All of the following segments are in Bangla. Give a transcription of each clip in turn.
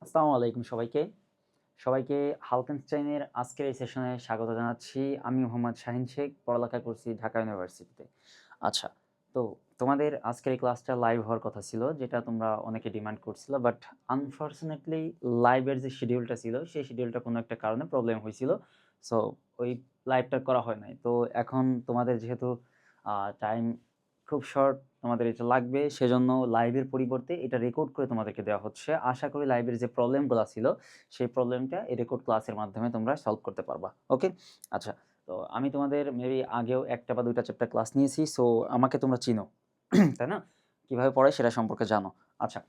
আসসালামু আলাইকুম সবাইকে। সবাইকে হালকেনস্টাইনের আজকের এই সেশনে স্বাগত জানাচ্ছি। আমি মোহাম্মদ শাহিন শেখ, পড়ালেখা করছি ঢাকা ইউনিভার্সিটিতে। আচ্ছা, তো তোমাদের আজকের এই ক্লাসটা লাইভ হওয়ার কথা ছিল, যেটা তোমরা অনেকে ডিমান্ড করছিলা। বাট আনফরচুনেটলি লাইভের যে শিডিউলটা ছিল, সেই শিডিউলটা কোনো একটা কারণে প্রবলেম হইছিল। সো ওই লাইভটা করা হয় নাই। তো এখন তোমাদের যেহেতু টাইম খুব শর্ট, তোমাদের এটা লাগবে, সেজন্য লাইভের পরিবর্তে এটা রেকর্ড করে তোমাদেরকে দেওয়া হচ্ছে। আশা করি লাইভের যে প্রবলেমগুলা ছিল, সেই প্রবলেমটা এই রেকর্ড ক্লাসের মাধ্যমে তোমরা সলভ করতে পারবা। ওকে? আচ্ছা, তো আমি তোমাদের মেবি আগেও ১ টা বা ২ টা চ্যাপ্টার ক্লাস নিয়েছি। সো আমাকে তোমরা চিনো। তাই না? কিভাবে পড়াই সেটা সম্পর্কে জানো। আচ্ছা,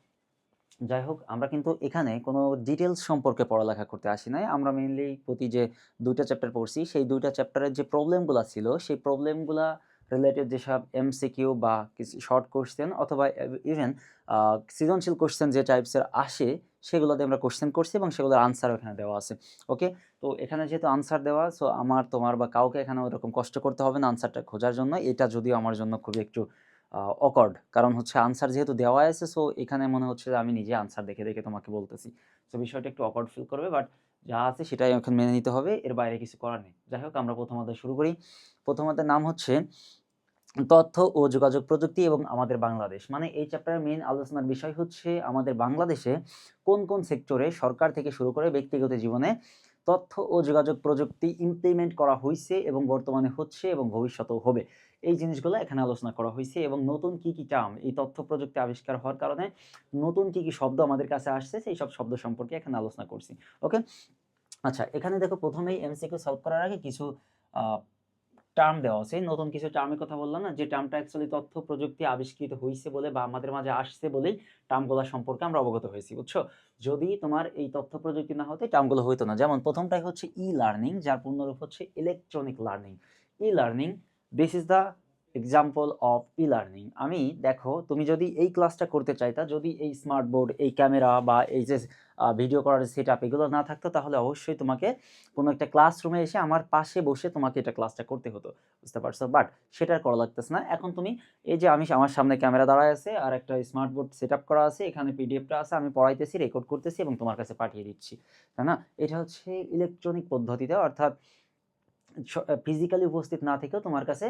যাই হোক, আমরা কিন্তু এখানে কোনো ডিটেইলস সম্পর্কে পড়ালেখা করতে আসি নাই। আমরা মেইনলি প্রতি যে ২ টা চ্যাপ্টার পড়ছি, সেই ২ টা চ্যাপ্টারের যে প্রবলেমগুলা ছিল, সেই প্রবলেমগুলা রিলেটেড যেসব এমসিকিউ বা কিছু শর্ট কোয়েশ্চেন অথবা ইভেন আ সৃজনশীল কোয়েশ্চেন যে টাইপসের আসে, সেগুলো দিয়ে আমরা কোয়েশ্চেন করছি এবং সেগুলোর আনসারও এখানে দেওয়া আছে। ওকে? তো এখানে যেহেতু আনসার দেওয়া, সো আমার, তোমার বা কাউকে এখানে ওরকম কষ্ট করতে হবে না আনসারটা খোঁজার জন্য। এটা যদিও আমার জন্য খুবই একটু awkward, কারণ হচ্ছে আনসার যেহেতু দেওয়া আছে, সো এখানে মনে হচ্ছে যে আমি নিজে আনসার দেখে তোমাকে বলতেছি। সো বিষয়টা একটু awkward ফিল করবে, বাট যা আছে সেটাই এখন মেনে নিতে হবে। এর বাইরে কিছু করার নেই। যাই হোক, আমরা প্রথম অধ্যায় শুরু করি। প্রথম অধ্যায়ের নাম হচ্ছে তথ্য ও যোগাযোগ প্রযুক্তি এবং আমাদের বাংলাদেশ। মানে এই চ্যাপ্টারের মেইন আলোচনার বিষয় হচ্ছে আমাদের বাংলাদেশে কোন সেক্টরে সরকার থেকে শুরু করে ব্যক্তিগত জীবনে তথ্য ও যোগাযোগ প্রযুক্তি ইমপ্লিমেন্ট করা হইছে এবং বর্তমানে হচ্ছে এবং ভবিষ্যতেও হবে। এই জিনিসগুলো এখানে আলোচনা করা হইছে এবং নতুন কি টার্ম এই তথ্য প্রযুক্তি আবিষ্কার হওয়ার কারণে নতুন কি শব্দ আমাদের কাছে আসছে, সেই সব শব্দ সম্পর্কে এখানে আলোচনা করছি। ওকে? আচ্ছা, এখানে দেখো প্রথমেই এমসিকিউ সলভ করার আগে কিছু আ টার্ম দেওয়া আছে। নতুন কিছু টার্মের কথা বললাম না? যে টার্মটা অ্যাকচুয়ালি তথ্য প্রযুক্তি আবিষ্কৃত হইছে বলে বা আমাদের মাঝে আসছে বলেই টার্মগুলা সম্পর্কে আমরা অবগত হয়েছি। বুঝছো? যদি তোমার এই তথ্য প্রযুক্তি না হতো, এই টার্মগুলো হইতো না। যেমন ১ম টাই হচ্ছে ই-লার্নিং, যার পূর্ণরূপ হচ্ছে electronic learning. E-learning, this is the example of e-learning. দেখো, তুমি যদি এই ক্লাসটা করতে চাইতা, যদি এই স্মার্ট বোর্ড, এই ক্যামেরা বা এই যে ভিডিও করার সেটআপ এগুলো না থাকতো, তাহলে অবশ্যই তোমাকে কোনো একটা ক্লাসরুমে এসে আমার পাশে বসে তোমাকে এটা ক্লাসটা করতে হতো। বুঝতে পারছো? বাট সেটা আর করা লাগতেছে না। এখন তুমি এই যে আমার সামনে ক্যামেরা দাঁড়ায় আছে আর একটা স্মার্ট বোর্ড সেটআপ করা আছে। এখানে পিডিএফটা আছে। আমি পড়াইতেছি, রেকর্ড করতেছি এবং তোমার কাছে পাঠিয়ে দিচ্ছি। তাই না? এটা হচ্ছে ইলেকট্রনিক পদ্ধতিতে, অর্থাৎ ফিজিক্যালি উপস্থিত না থেকেও তোমার কাছে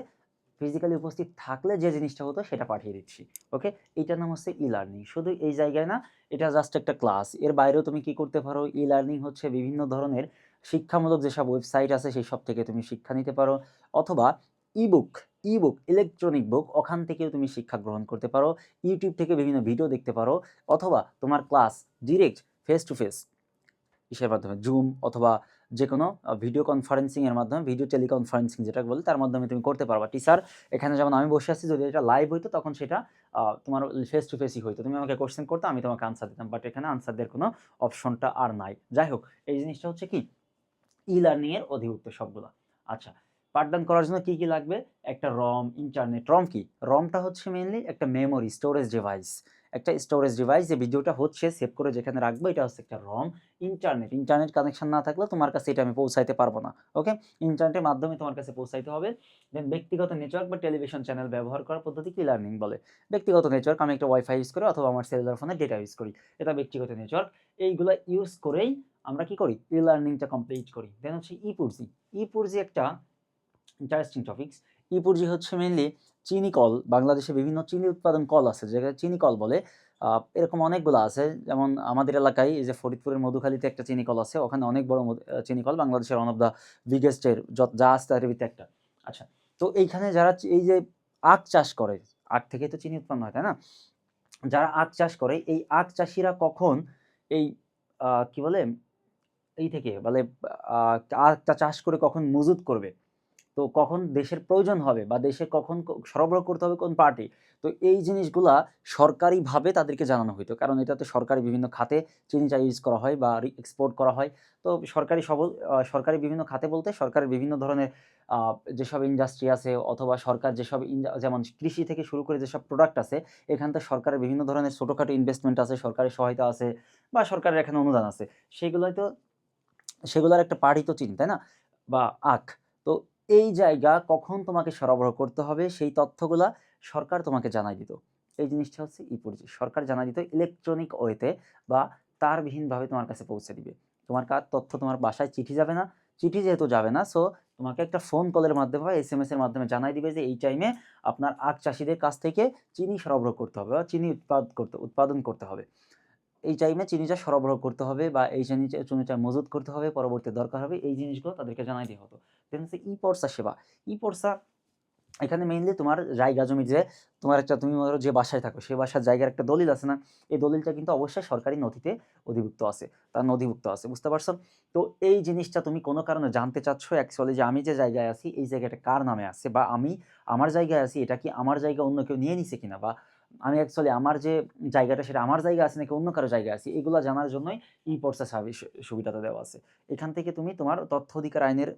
ফিজিক্যালি উপস্থিত থাকলে যে জিনিসটা হতো সেটা পাঠিয়ে দিচ্ছি। ওকে? এইটার নাম হচ্ছে ই-লার্নিং। শুধু এই জায়গায় না, এটা জাস্ট একটা ক্লাস। এর বাইরেও তুমি কি করতে পারো? ই-লার্নিং হচ্ছে বিভিন্ন ধরনের শিক্ষামূলক যেসব ওয়েবসাইট আছে সেসব থেকে তুমি শিক্ষা নিতে পারো, অথবা ই-বুক, ইলেকট্রনিক বুক, ওখান থেকেও তুমি শিক্ষা গ্রহণ করতে পারো। YouTube থেকে বিভিন্ন ভিডিও দেখতে পারো, অথবা তোমার class direct face to face ইসের মাধ্যমে Zoom অথবা যেকোনো ভিডিও কনফারেন্সিং এর মাধ্যমে, ভিডিও টেলিকনফারেন্সিং যেটাকে বলে, তার মাধ্যমে তুমি করতে পারবা। টিচার এখানে যেমন আমি বসে আছি, যদি এটা লাইভ হইতো তখন সেটা তোমার ফেস টু ফেসই হইতো। তুমি আমাকে কোয়েশ্চেন করতে, আমি তোমাকে আনসার দিতাম। বাট এখানে আনসার দেওয়ার কোনো অপশনটা আর নাই। যাই হোক, এই জিনিসটা হচ্ছে কি ই-লার্নিং এর অধিভুক্ত সবগুলা। আচ্ছা, পাঠদান করার জন্য কি লাগবে? একটা রম, ইন্টারনেট। রম কি? রমটা হচ্ছে মেইনলি একটা মেমোরি স্টোরেজ ডিভাইস। একটা স্টোরেজ ডিভাইস, যে ভিডিওটা হচ্ছে সেভ করে যেখানে রাখবো, এটা হচ্ছে একটা রম। ইন্টারনেট কানেকশন না থাকলে তোমার কাছে এটা আমি পৌঁছাইতে পারবো না। ওকে? ইন্টারনেটের মাধ্যমে তোমার কাছে পৌঁছাইতে হবে। দেন ব্যক্তিগত নেটওয়ার্ক বা টেলিভিশন চ্যানেল ব্যবহার করার পদ্ধতিকে ই-লার্নিং বলে। ব্যক্তিগত নেটওয়ার্ক, আমি একটা ওয়াইফাই ইউজ করি অথবা আমার সেলুলার ফোনে ডেটা ইউজ করি। এটা ব্যক্তিগত নেটওয়ার্ক। এইগুলা ইউজ করেই আমরা কি করি? ই-লার্নিংটা কমপ্লিট করি। দেন হচ্ছে ই-পুরজি। ই-পুরজি একটা ইন্টারেস্টিং টপিকস। ই-পুরজি হচ্ছে মেইনলি চিনি কল। বাংলাদেশে বিভিন্ন চিনি উৎপাদন কল আছে, যেটাকে চিনি কল বলে। আ এরকম অনেকগুলো আছে। যেমন আমাদের এলাকায় এই যে ফরিদপুরের মধুখালীতে একটা চিনি কল আছে। ওখানে অনেক বড় চিনি কল। বাংলাদেশের ওয়ান অফ দ্য বিগেস্ট এর যা আছে তার ভিতরে একটা। আচ্ছা, তো এইখানে যারা এই যে আখ চাষ করে, আখ থেকেই তো চিনি উৎপন্ন হয়, তাই না? যারা আখ চাষ করে, এই আখ চাষীরা কখন এই কি বলে? এই থেকে বলে আ আখটা চাষ করে কখন মজুত করবে? তো কখন দেশের প্রয়োজন হবে বা দেশে কখন সরবরাহ করতে হবে কোন পার্টি। তো এই জিনিসগুলা সরকারিভাবে তাদেরকে জানানো হইতো। কারণ এটাতে সরকারি বিভিন্ন খাতে চিনিটা ইউজ করা হয় বা এক্সপোর্ট করা হয়। তো সরকারি বিভিন্ন খাতে বলতে সরকারের বিভিন্ন ধরনের আ যেসব ইন্ডাস্ট্রি আছে, অথবা সরকার যেসব যেমন কৃষি থেকে শুরু করে যেসব প্রোডাক্ট আছে, এখান থেকে সরকারের বিভিন্ন ধরনের ছোটখাটো ইনভেস্টমেন্ট আছে, সরকারি সহায়তা আছে বা সরকারের এখানে অনুদান আছে। সেগুলোই তো, সেগুলার একটা পার্টই তো চিনি, তাই না? বা আখ। তো এই জায়গা কখন তোমাকে সরবরাহ করতে হবে, সেই তথ্যগুলা সরকার তোমাকে জানায় দিত। এই জিনিসটা হচ্ছে ই-পুরজি। সরকার জানায় দিত ইলেকট্রনিক ওয়েতে বা তারবিহীনভাবে তোমার কাছে পৌঁছে দিবে। তোমার তথ্য তোমার বাসায় চিঠি যাবে না, চিঠি যেহেতু যাবে না, সো তোমাকে একটা ফোন কলের মাধ্যমে বা SMS এর মাধ্যমে জানাই দিবে যে এই টাইমে আপনার আখ চাষীদের কাছ থেকে চিনি সরবরাহ করতে হবে বা চিনি উৎপাদন করতে হবে। এই টাইমে চিনিটা সরবরাহ করতে হবে বা এই চিনিটা মজুত করতে হবে, পরবর্তী দরকার হবে, এই জিনিসগুলো তাদেরকে জানাই দেওয়া হতো। দেন হচ্ছে ই-পর্চা সেবা। ই-পর্চা এখানে মেইনলি তোমার জায়গা জমি, যে তোমার একটা, তুমি মনে করো যে বাসায় থাকো সেই বাসার জায়গার একটা দলিল আছে না, এই দলিলটা কিন্তু অবশ্যই সরকারি নথিতে অধিভুক্ত আছে, তার নথিভুক্ত আছে, বুঝতে পারছো? তো এই জিনিসটা তুমি কোনো কারণে জানতে চাচ্ছ অ্যাকচুয়ালি, যে আমি যে জায়গায় আছি এই জায়গাটা কার নামে আছে, বা আমি আমার জায়গায় আছি এটা কি আমার জায়গা অন্য কেউ নিয়ে নিছে কিনা, বা আমি অ্যাকচুয়ালি আমার যে জায়গাটা সেটা আমার জায়গা আছে নাকি অন্য কারো জায়গায় আছে, এগুলো জানার জন্যই ই-পর্চা সার্ভিস সুবিধাটা দেওয়া আছে। এখান থেকে তুমি তোমার তথ্য অধিকার আইনের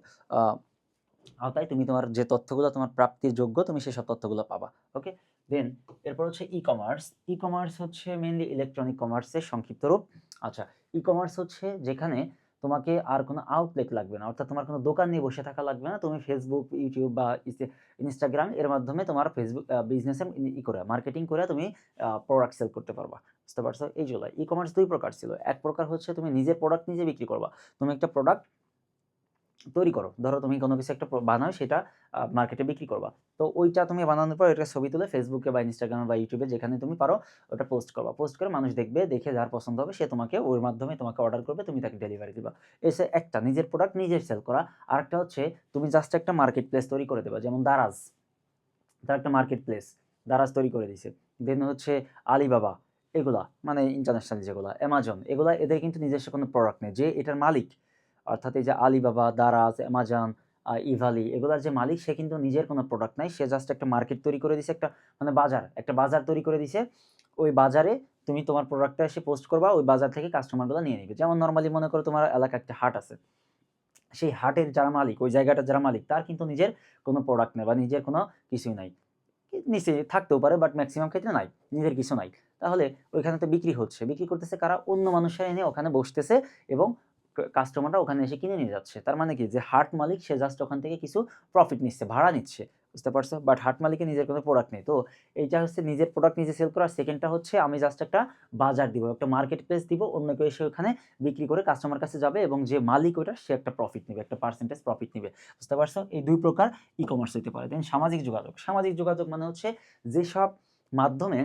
আওতায় তুমি তোমার যে তথ্যগুলো তোমার প্রাপ্তির যোগ্য তুমি সেসব তথ্যগুলো পাবা। ওকে, দেন এরপর হচ্ছে ই-কমার্স। ই-কমার্স হচ্ছে মেইনলি ইলেকট্রনিক কমার্সের সংক্ষিপ্ত রূপ। আচ্ছা, ই-কমার্স হচ্ছে যেখানে তোমাকে আর কোনো আউটলেট লাগবে না, অর্থাৎ তোমার কোনো দোকান নিয়ে বসে থাকা লাগবে না, তুমি ফেসবুক, ইউটিউব বা ইনস্টাগ্রাম এর মাধ্যমে তোমার ফেসবুক বিজনেসে করে মার্কেটিং করে তুমি প্রোডাক্ট সেল করতে পারবা, বুঝতে পারছো? এই জন্য ই-কমার্স দুই প্রকার ছিল। এক প্রকার হচ্ছে তুমি নিজের প্রোডাক্ট নিজে বিক্রি করবা, তুমি একটা প্রোডাক্ট তৈরি করো, ধরো তুমি কোনো কিছু একটা বানাও, সেটা মার্কেটে বিক্রি করবা। তো ওইটা তুমি বানানোর পর এটা ছবি তুলে ফেসবুকে বা ইনস্টাগ্রামে বা ইউটিউবে যেখানে তুমি পারো ওটা পোস্ট করবা, পোস্ট করে মানুষ দেখবে, দেখে যার পছন্দ হবে সে তোমাকে ওর মাধ্যমে তোমাকে অর্ডার করবে, তুমি তাকে ডেলিভারি দিবা। এসে একটা নিজের প্রোডাক্ট নিজের সেল করা। আরেকটা হচ্ছে তুমি জাস্ট একটা মার্কেট প্লেস তৈরি করে দেবা, যেমন দারাজ, তার একটা মার্কেট প্লেস দারাজ তৈরি করে দিছে। দেন হচ্ছে আলিবাবা, এগুলা মানে ইন্টারন্যাশনাল যেগুলা, অ্যামাজন, এগুলা এদের কিন্তু নিজস্ব কোনো প্রোডাক্ট নেই, যে এটার মালিক অর্থাৎ এই যে আলিবাবা, দারাজ, অ্যামাজন, ইভালি, এগুলার যে মালিক সে কিন্তু নিজের কোনো প্রোডাক্ট নাই, সে জাস্ট একটা মার্কেট তৈরি করে দিছে, একটা মানে একটা বাজার তৈরি করে দিছে। ওই বাজারে তুমি তোমার প্রোডাক্টটা এসে পোস্ট করবা, ওই বাজার থেকে কাস্টমারগুলো নিয়ে নিবে। যেমন নর্মালি মনে করো তোমার এলাকায় একটা হাট আছে, সেই হাটের যারা মালিক, ওই জায়গাটার যারা মালিক, তার কিন্তু নিজের কোনো প্রোডাক্ট নেই বা নিজের কোনো কিছুই নাই, নিচে থাকতেও পারে বাট ম্যাক্সিমাম ক্ষেত্রে নাই, নিজের কিছু নাই। তাহলে ওইখানে তো বিক্রি হচ্ছে, বিক্রি করতেছে কারা? অন্য মানুষরা এনে ওখানে বসতেছে এবং কাস্টমাররা ওখানে এসে কিনে নিয়ে যাচ্ছে। তার মানে কি, যে হাট মালিক সে জাস্ট ওখান থেকে কিছু প্রফিট নিচ্ছে, ভাড়া নিচ্ছে, বুঝতে পারছো? বাট হাট মালিকের নিজের কোনো প্রোডাক্ট নেই। তো এইটা হচ্ছে নিজের প্রোডাক্ট নিজে সেল করা। সেকেন্ডটা হচ্ছে আমি জাস্ট একটা বাজার দিব, একটা মার্কেট প্লেস দিব, অন্য কেউ এসে ওখানে বিক্রি করে কাস্টমার কাছে যাবে এবং যে মালিক ওটা সে একটা প্রফিট নেবে, একটা পার্সেন্টেজ প্রফিট নেবে, বুঝতে পারছো? এই দুই প্রকার ই-কমার্স হইতে পারে। দেন সামাজিক যোগাযোগ। সামাজিক যোগাযোগ মানে হচ্ছে যেসব মাধ্যমে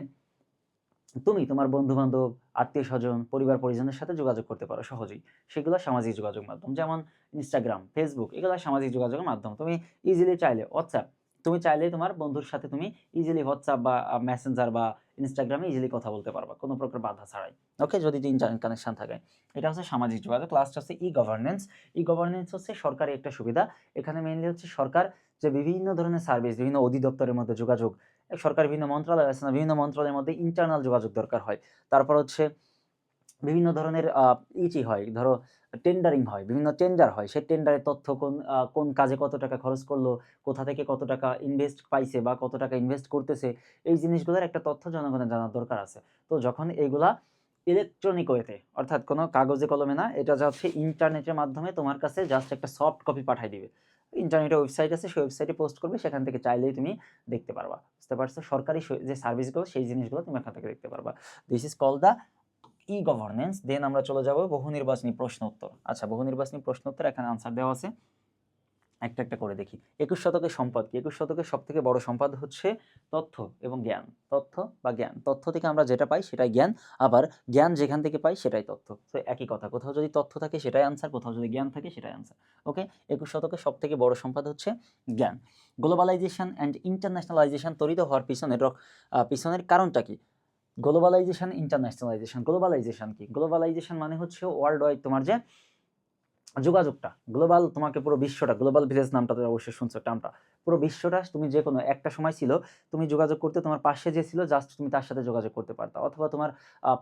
তুমি তোমার বন্ধু-বান্ধব, আত্মীয়-স্বজন, পরিবার-পরিজনের সাথে যোগাযোগ করতে পারো সহজেই। সেগুলো সামাজিক যোগাযোগ মাধ্যম। যেমন ইনস্টাগ্রাম, ফেসবুক, এগুলা সামাজিক যোগাযোগের মাধ্যম। তুমি ইজিলি চাইলে WhatsApp, তুমি চাইলেই তোমার বন্ধুর সাথে তুমি ইজিলি WhatsApp বা মেসেঞ্জার বা ইনস্টাগ্রামে ইজিলি কথা বলতে পারবা, কোনো প্রকার বাধা ছাড়াই। ওকে? যদি ইন্টারনেট কানেকশন থাকে। এটা হচ্ছে সামাজিক যোগাযোগ। লাস্ট হচ্ছে ই-গভর্নেন্স। ই-গভর্নেন্স হচ্ছে সরকারি একটা সুবিধা। এখানে মেইনলি হচ্ছে সরকার যে বিভিন্ন ধরনের সার্ভিস, বিভিন্ন অধিদপ্তরের মধ্যে যোগাযোগ, সরকারের বিভিন্ন মন্ত্রণালয় আছে না, বিভিন্ন মন্ত্রণালয়ের মধ্যে ইন্টারনাল যোগাযোগ দরকার হয়। তারপর হচ্ছে বিভিন্ন ধরনের হয়, ধরো টেন্ডারিং হয়, বিভিন্ন টেন্ডার হয়। সেই টেন্ডারের তথ্য কোন কাজে কত টাকা খরচ করলো, কোথা থেকে কত টাকা ইনভেস্ট পাইছে বা কত টাকা ইনভেস্ট করতেছে, এই জিনিসগুলোর একটা তথ্য জনগণের জানার দরকার আছে। তো যখন এগুলা ইলেকট্রনিক ওয়েতে, অর্থাৎ কোনো কাগজে কলমে না, এটা যাচ্ছে ইন্টারনেটের মাধ্যমে তোমার কাছে জাস্ট একটা সফট কপি পাঠায় দিবে। ইন্টারনেটে ওয়েবসাইট আছে, সেই ওয়েবসাইটে পোস্ট করবে, সেখান থেকে চাইলেই তুমি দেখতে পারবা, বুঝতে পারছো? সরকারি যে সার্ভিসগুলো সেই জিনিসগুলো তুমি এখান থেকে দেখতে পারবা। This is called the e-governance. Then আমরা চলে যাব বহু নির্বাচনী প্রশ্ন উত্তর। আচ্ছা, বহু নির্বাচনী প্রশ্ন উত্তর এখানে আনসার দেওয়া আছে, একটা একটা করে দেখি। 21 শতকের সম্পদ কি? 21 শতকের সবথেকে বড় সম্পদ হচ্ছে তথ্য এবং জ্ঞান। তথ্য বা জ্ঞান। তথ্য থেকে আমরা যেটা পাই সেটাই জ্ঞান, আবার জ্ঞান যেখান থেকে পাই সেটাই তথ্য। তো একই কথা, কোথাও যদি তথ্য থাকে সেটাই আনসার, কোথাও যদি জ্ঞান থাকে সেটাই আনসার। ওকে? 21 শতকের সবথেকে বড় সম্পদ হচ্ছে জ্ঞান। গ্লোবালাইজেশন অ্যান্ড ইন্টারন্যাশনালাইজেশন ত্বরিত হওয়ার পিছনের কারণটা কি? Globalisation, internationalisation. গ্লোবালাইজেশন কি? গ্লোবালাইজেশন মানে হচ্ছে ওয়ার্ল্ড ওয়াইড তোমার যে যোগাযোগটা, গ্লোবাল, তোমাকে পুরো বিশ্বটা, গ্লোবাল ভিলেজ নামটা তো অবশ্যই শুনছো টার্মটা। পুরো বিশ্বটা তুমি যে কোনো একটা সময় ছিল, তুমি যোগাযোগ করতে তোমার পাশে যে ছিল জাস্ট তুমি তার সাথে যোগাযোগ করতে পারতা। অথবা তোমার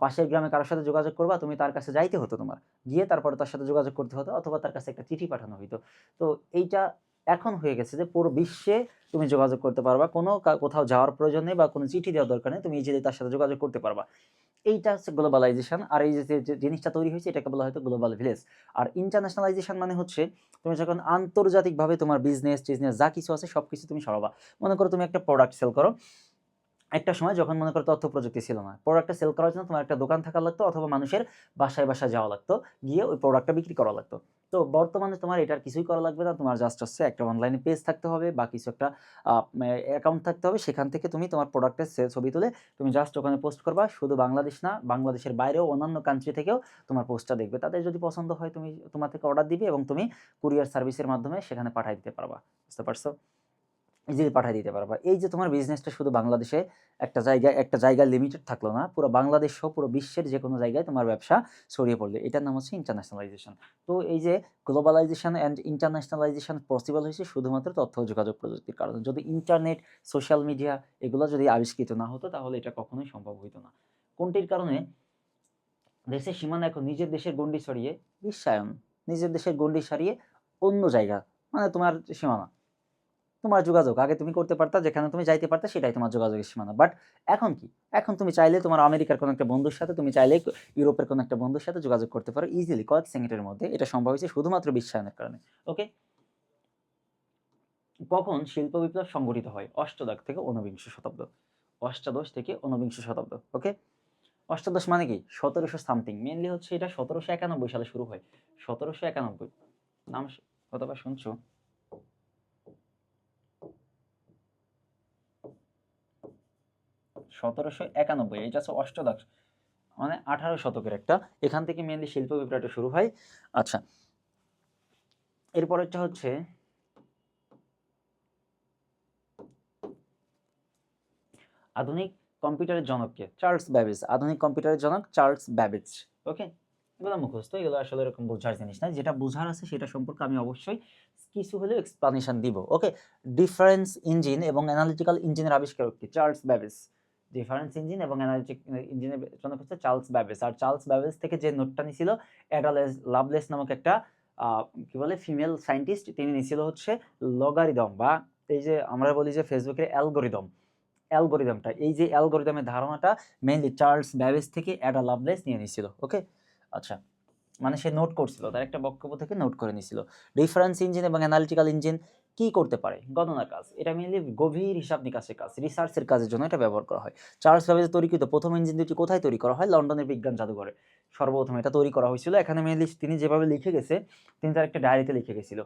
পাশের গ্রামে কারো সাথে যোগাযোগ করবা, তুমি তার কাছে যাইতে হতো তোমার। গিয়ে তারপরে তার সাথে যোগাযোগ করতে হতো অথবা তার কাছে একটা চিঠি পাঠানো হইতো। তো এইটা এখন হয়ে গেছে যে পুরো বিশ্বে তুমি যোগাযোগ করতে পারবা। কোনো কোথাও যাওয়ার প্রয়োজন নেই বা কোনো চিঠি দেওয়ার দরকার নেই। তুমি ইজিলি তার সাথে যোগাযোগ করতে পারবা। এইটা হচ্ছে গ্লোবালাইজেশন। আর এই যে জিনিসটা তৈরি হয়েছে এটাকে বলা হয়তো গ্লোবাল ভিলেজ। আর ইন্টারন্যাশনালাইজেশন মানে হচ্ছে তুমি যখন আন্তর্জাতিকভাবে তোমার বিজনেস-টিজনেস যা কিছু আছে সবকিছু তুমি সরাবা। মনে করো তুমি একটা প্রোডাক্ট সেল করো। একটা সময় যখন মনে করো তথ্য প্রযুক্তি ছিল না, প্রোডাক্টটা সেল করার জন্য তোমার একটা দোকান থাকা লাগতো অথবা মানুষের বাসায় বাসায় যাওয়া লাগতো, গিয়ে ওই প্রোডাক্টটা বিক্রি করা লাগতো। তো বর্তমানে তোমার এটার কিছুই করা লাগবে না, তোমার জাস্ট হচ্ছে একটা অনলাইনে পেজ থাকতে হবে বা কিছু একটা অ্যাকাউন্ট থাকতে হবে, সেখান থেকে তুমি তোমার প্রোডাক্টের ছবি তুলে তুমি জাস্ট ওখানে পোস্ট করবা। শুধু বাংলাদেশ না, বাংলাদেশের বাইরেও অন্যান্য কান্ট্রি থেকেও তোমার পোস্টটা দেখবে, তাদের যদি পছন্দ হয় তুমি তোমার থেকে অর্ডার দিবে এবং তুমি কুরিয়ার সার্ভিসের মাধ্যমে সেখানে পাঠিয়ে দিতে পারবা। বুঝতে পারছো? ইজিলি পাঠিয়ে দিতে পারবা। এই যে তোমার বিজনেসটা শুধু বাংলাদেশে একটা জায়গায় লিমিটেড থাকলো না, পুরো বাংলাদেশ সহ পুরো বিশ্বের যে কোনো জায়গায় তোমার ব্যবসা ছড়িয়ে পড়লে, এটার নাম হচ্ছে ইন্টারন্যাশনালাইজেশন। তো এই যে গ্লোবালাইজেশন অ্যান্ড ইন্টারন্যাশনালাইজেশন পসিবল হয়েছে শুধুমাত্র তথ্য ও যোগাযোগ প্রযুক্তির কারণে। যদি ইন্টারনেট, সোশ্যাল মিডিয়া এগুলো যদি আবিষ্কৃত না হতো তাহলে এটা কখনোই সম্ভব হইতো না। কোনটির কারণে? দেশের সীমানা এখন নিজের দেশের গণ্ডি ছড়িয়ে বিশ্বায়ন, নিজের দেশের গণ্ডি ছাড়িয়ে অন্য জায়গা, মানে তোমার সীমানা, তোমার যোগাযোগ আগে তুমি করতে পারতা, যেখানে তুমি যাইতে পারতা সেটাই তোমার যোগাযোগের সীমানা। বাট এখন কি? এখন তুমি চাইলে তোমার আমেরিকার কোনো একটা বন্ধুর সাথে, তুমি চাইলে ইউরোপের কোনো একটা বন্ধুর সাথে যোগাযোগ করতে পারো ইজিলি কয়েক সেকেন্ডের মধ্যে। এটা সম্ভব হয়েছে শুধুমাত্র বিশ্বায়নের কারণে। ওকে, কখন শিল্প বিপ্লব সংঘটিত হয়? অষ্টাদশ থেকে ঊনবিংশ শতাব্দ। অষ্টাদশ থেকে ঊনবিংশ শতাব্দ। ওকে, অষ্টাদশ মানে কি 1700 সামথিং, মেনলি হচ্ছে এটা 1791 সালে শুরু হয়। 1791 নাম কতবার শুনছো? 1791, এটা হচ্ছে অষ্টাদশ, মানে 18 শতকের একটা, এখান থেকে মেনলি শিল্প বিপ্লবটা শুরু হয়। আচ্ছা, এরপরেরটা হচ্ছে আধুনিক কম্পিউটারের জনক কে? Charles Babbage. আধুনিক কম্পিউটারের জনক চার্লস ব্যাবেজ। ওকে, এগুলো মুখস্থ, এগুলো আসলে এরকম বোঝার জিনিস না, যেটা বোঝার আছে সেটা সম্পর্কে আমি অবশ্যই কিছু হলেও এক্সপ্লানেশন দিব। ওকে, ডিফারেন্স ইঞ্জিন এবং অ্যানালিটিক্যাল ইঞ্জিনের আবিষ্কারক কি? Charles Babbage. ডিফারেন্স ইঞ্জিন এবং অ্যানালিটিক ইঞ্জিনের জনক হচ্ছে চার্লস ব্যাবেজ। আর চার্লস ব্যাবেজ থেকে যে নোটটা নিছিল অ্যাডা লাভলেস নামক একটা কি বলে ফিমেল সায়েন্টিস্ট, তিনি নিছিল হচ্ছে লগারিদম, বা এই যে আমরা বলি যে ফেসবুকের অ্যালগোরিদম, অ্যালগরিদমটা, এই যে অ্যালগরিদমের ধারণাটা মেইনলি চার্লস ব্যাবেজ থেকে অ্যাডা লাভলেস নিয়ে নিছিল। ওকে, আচ্ছা, মানে সে নোট করছিল, তার একটা বক্তব্য থেকে নোট করে নিছিল। ডিফারেন্স ইঞ্জিন এবং অ্যানালিটিক্যাল ইঞ্জিন কি করতে পারে? গণনা কাজ। এটা মেইনলি গভীর হিসাব নিকাশের কাজ, রিসার্চের কাজের জন্য এটা ব্যবহার করা হয়। চার্লস ব্যাবেজ তৈরিকৃত প্রথম ইঞ্জিন দুটি কোথায় তৈরি করা হয়? লন্ডনের বিজ্ঞান জাদুঘরে সর্বপ্রথম এটা তৈরি করা হয়েছিল। এখানে মেইনলি তিনি যেভাবে লিখে গেছে, তিনি তার একটা ডায়েরিতে লিখে গেছিল।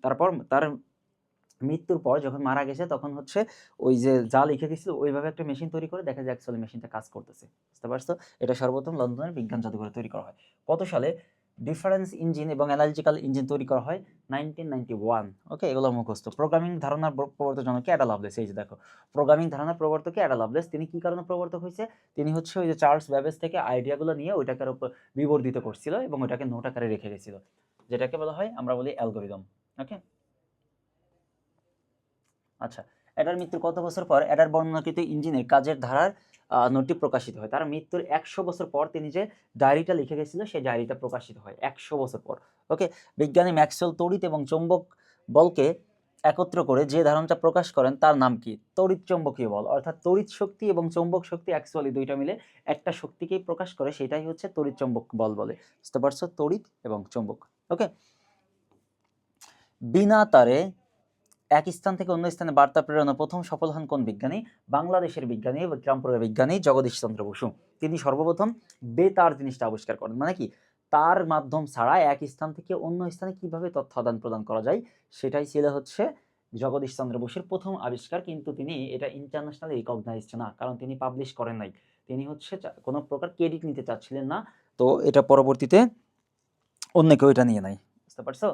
তারপর তার মৃত্যুর পর যখন মারা গেছে তখন হচ্ছে ওই যে যা লিখে গেছিল ওইভাবে একটা মেশিন তৈরি করে দেখা যায় অ্যাকচুয়ালি মেশিনটা কাজ করতেছে। বুঝতে পারছো? এটা সর্বপ্রথম লন্ডনের বিজ্ঞান জাদুঘরে তৈরি করা হয়। কত সালে ডিফারেন্স ইঞ্জিন এবং অ্যানালিটিক্যাল ইঞ্জিন তৈরি করা হয়? 1991। ওকে, এগুলো মুখস্থ। প্রোগ্রামিং ধারণার প্রবর্তক জনক অ্যাডা লাভলেস। এই যে দেখো, প্রোগ্রামিং ধারণার প্রবর্তক অ্যাডা লাভলেস। তিনি কি কারণে প্রবর্তক হয়েছে? তিনি হচ্ছে ওই যে চার্লস ব্যাবেজ থেকে আইডিয়াগুলো নিয়ে ওইটাকে উপর বিবর্ধিত করছিল এবং ওইটাকে নোট আকারে রেখে গেছিল, যেটাকে বলা হয় আমরা বলি অ্যালগরিদম। ওকে, আচ্ছা, অ্যাডার মৃত্যুর কত বছর পর অ্যাডার বর্ণনাকৃত ইঞ্জিনের কাজের ধারার নোটটি প্রকাশিত হয়? তার মৃত্যুর 100 বছর পর তিনি যে ডায়েরিটা লিখে গেছিল সেই ডায়েরিটা প্রকাশিত হয় 100 বছর পর। ওকে, বিজ্ঞানী ম্যাক্সওয়েল তড়িৎ এবং চৌম্বক বলকে একত্র করে যে ধারণাটা প্রকাশ করেন তার নাম কি? তড়িৎ চৌম্বকীয় বল। অর্থাৎ তড়িৎ শক্তি এবং চৌম্বক শক্তি অ্যাকচুয়ালি দুইটা মিলে একটা শক্তিকেই প্রকাশ করে, সেটাই হচ্ছে তড়িৎ চৌম্বক বল বলে। বুঝতে পারছো? তড়িৎ এবং চৌম্বক। ওকে, বিনা তারে এক স্থান থেকে অন্য স্থানে বার্তা প্রেরণে প্রথম সফল হন কোন বিজ্ঞানী? বাংলাদেশের বিজ্ঞানী, বিক্রমপুরের বিজ্ঞানী জগদীশ চন্দ্র বসু। তিনি সর্বপ্রথম বেতার জিনিসটা আবিষ্কার করেন। মানে কি? তার মাধ্যম ছাড়া এক স্থান থেকে অন্য স্থানে কিভাবে তথ্য আদান প্রদান করা যায়, সেটাই ছিল হচ্ছে জগদীশ চন্দ্র বসুর প্রথম আবিষ্কার। কিন্তু তিনি এটা ইন্টারন্যাশনালি রিকগনাইজড না, কারণ তিনি পাবলিশ করেন নাই। তিনি হচ্ছে কোনো প্রকার ক্রেডিট নিতে চাচ্ছিলেন না, তো এটা পরবর্তীতে অন্য কেউ এটা নিয়ে নেয়। বুঝতে পারছো?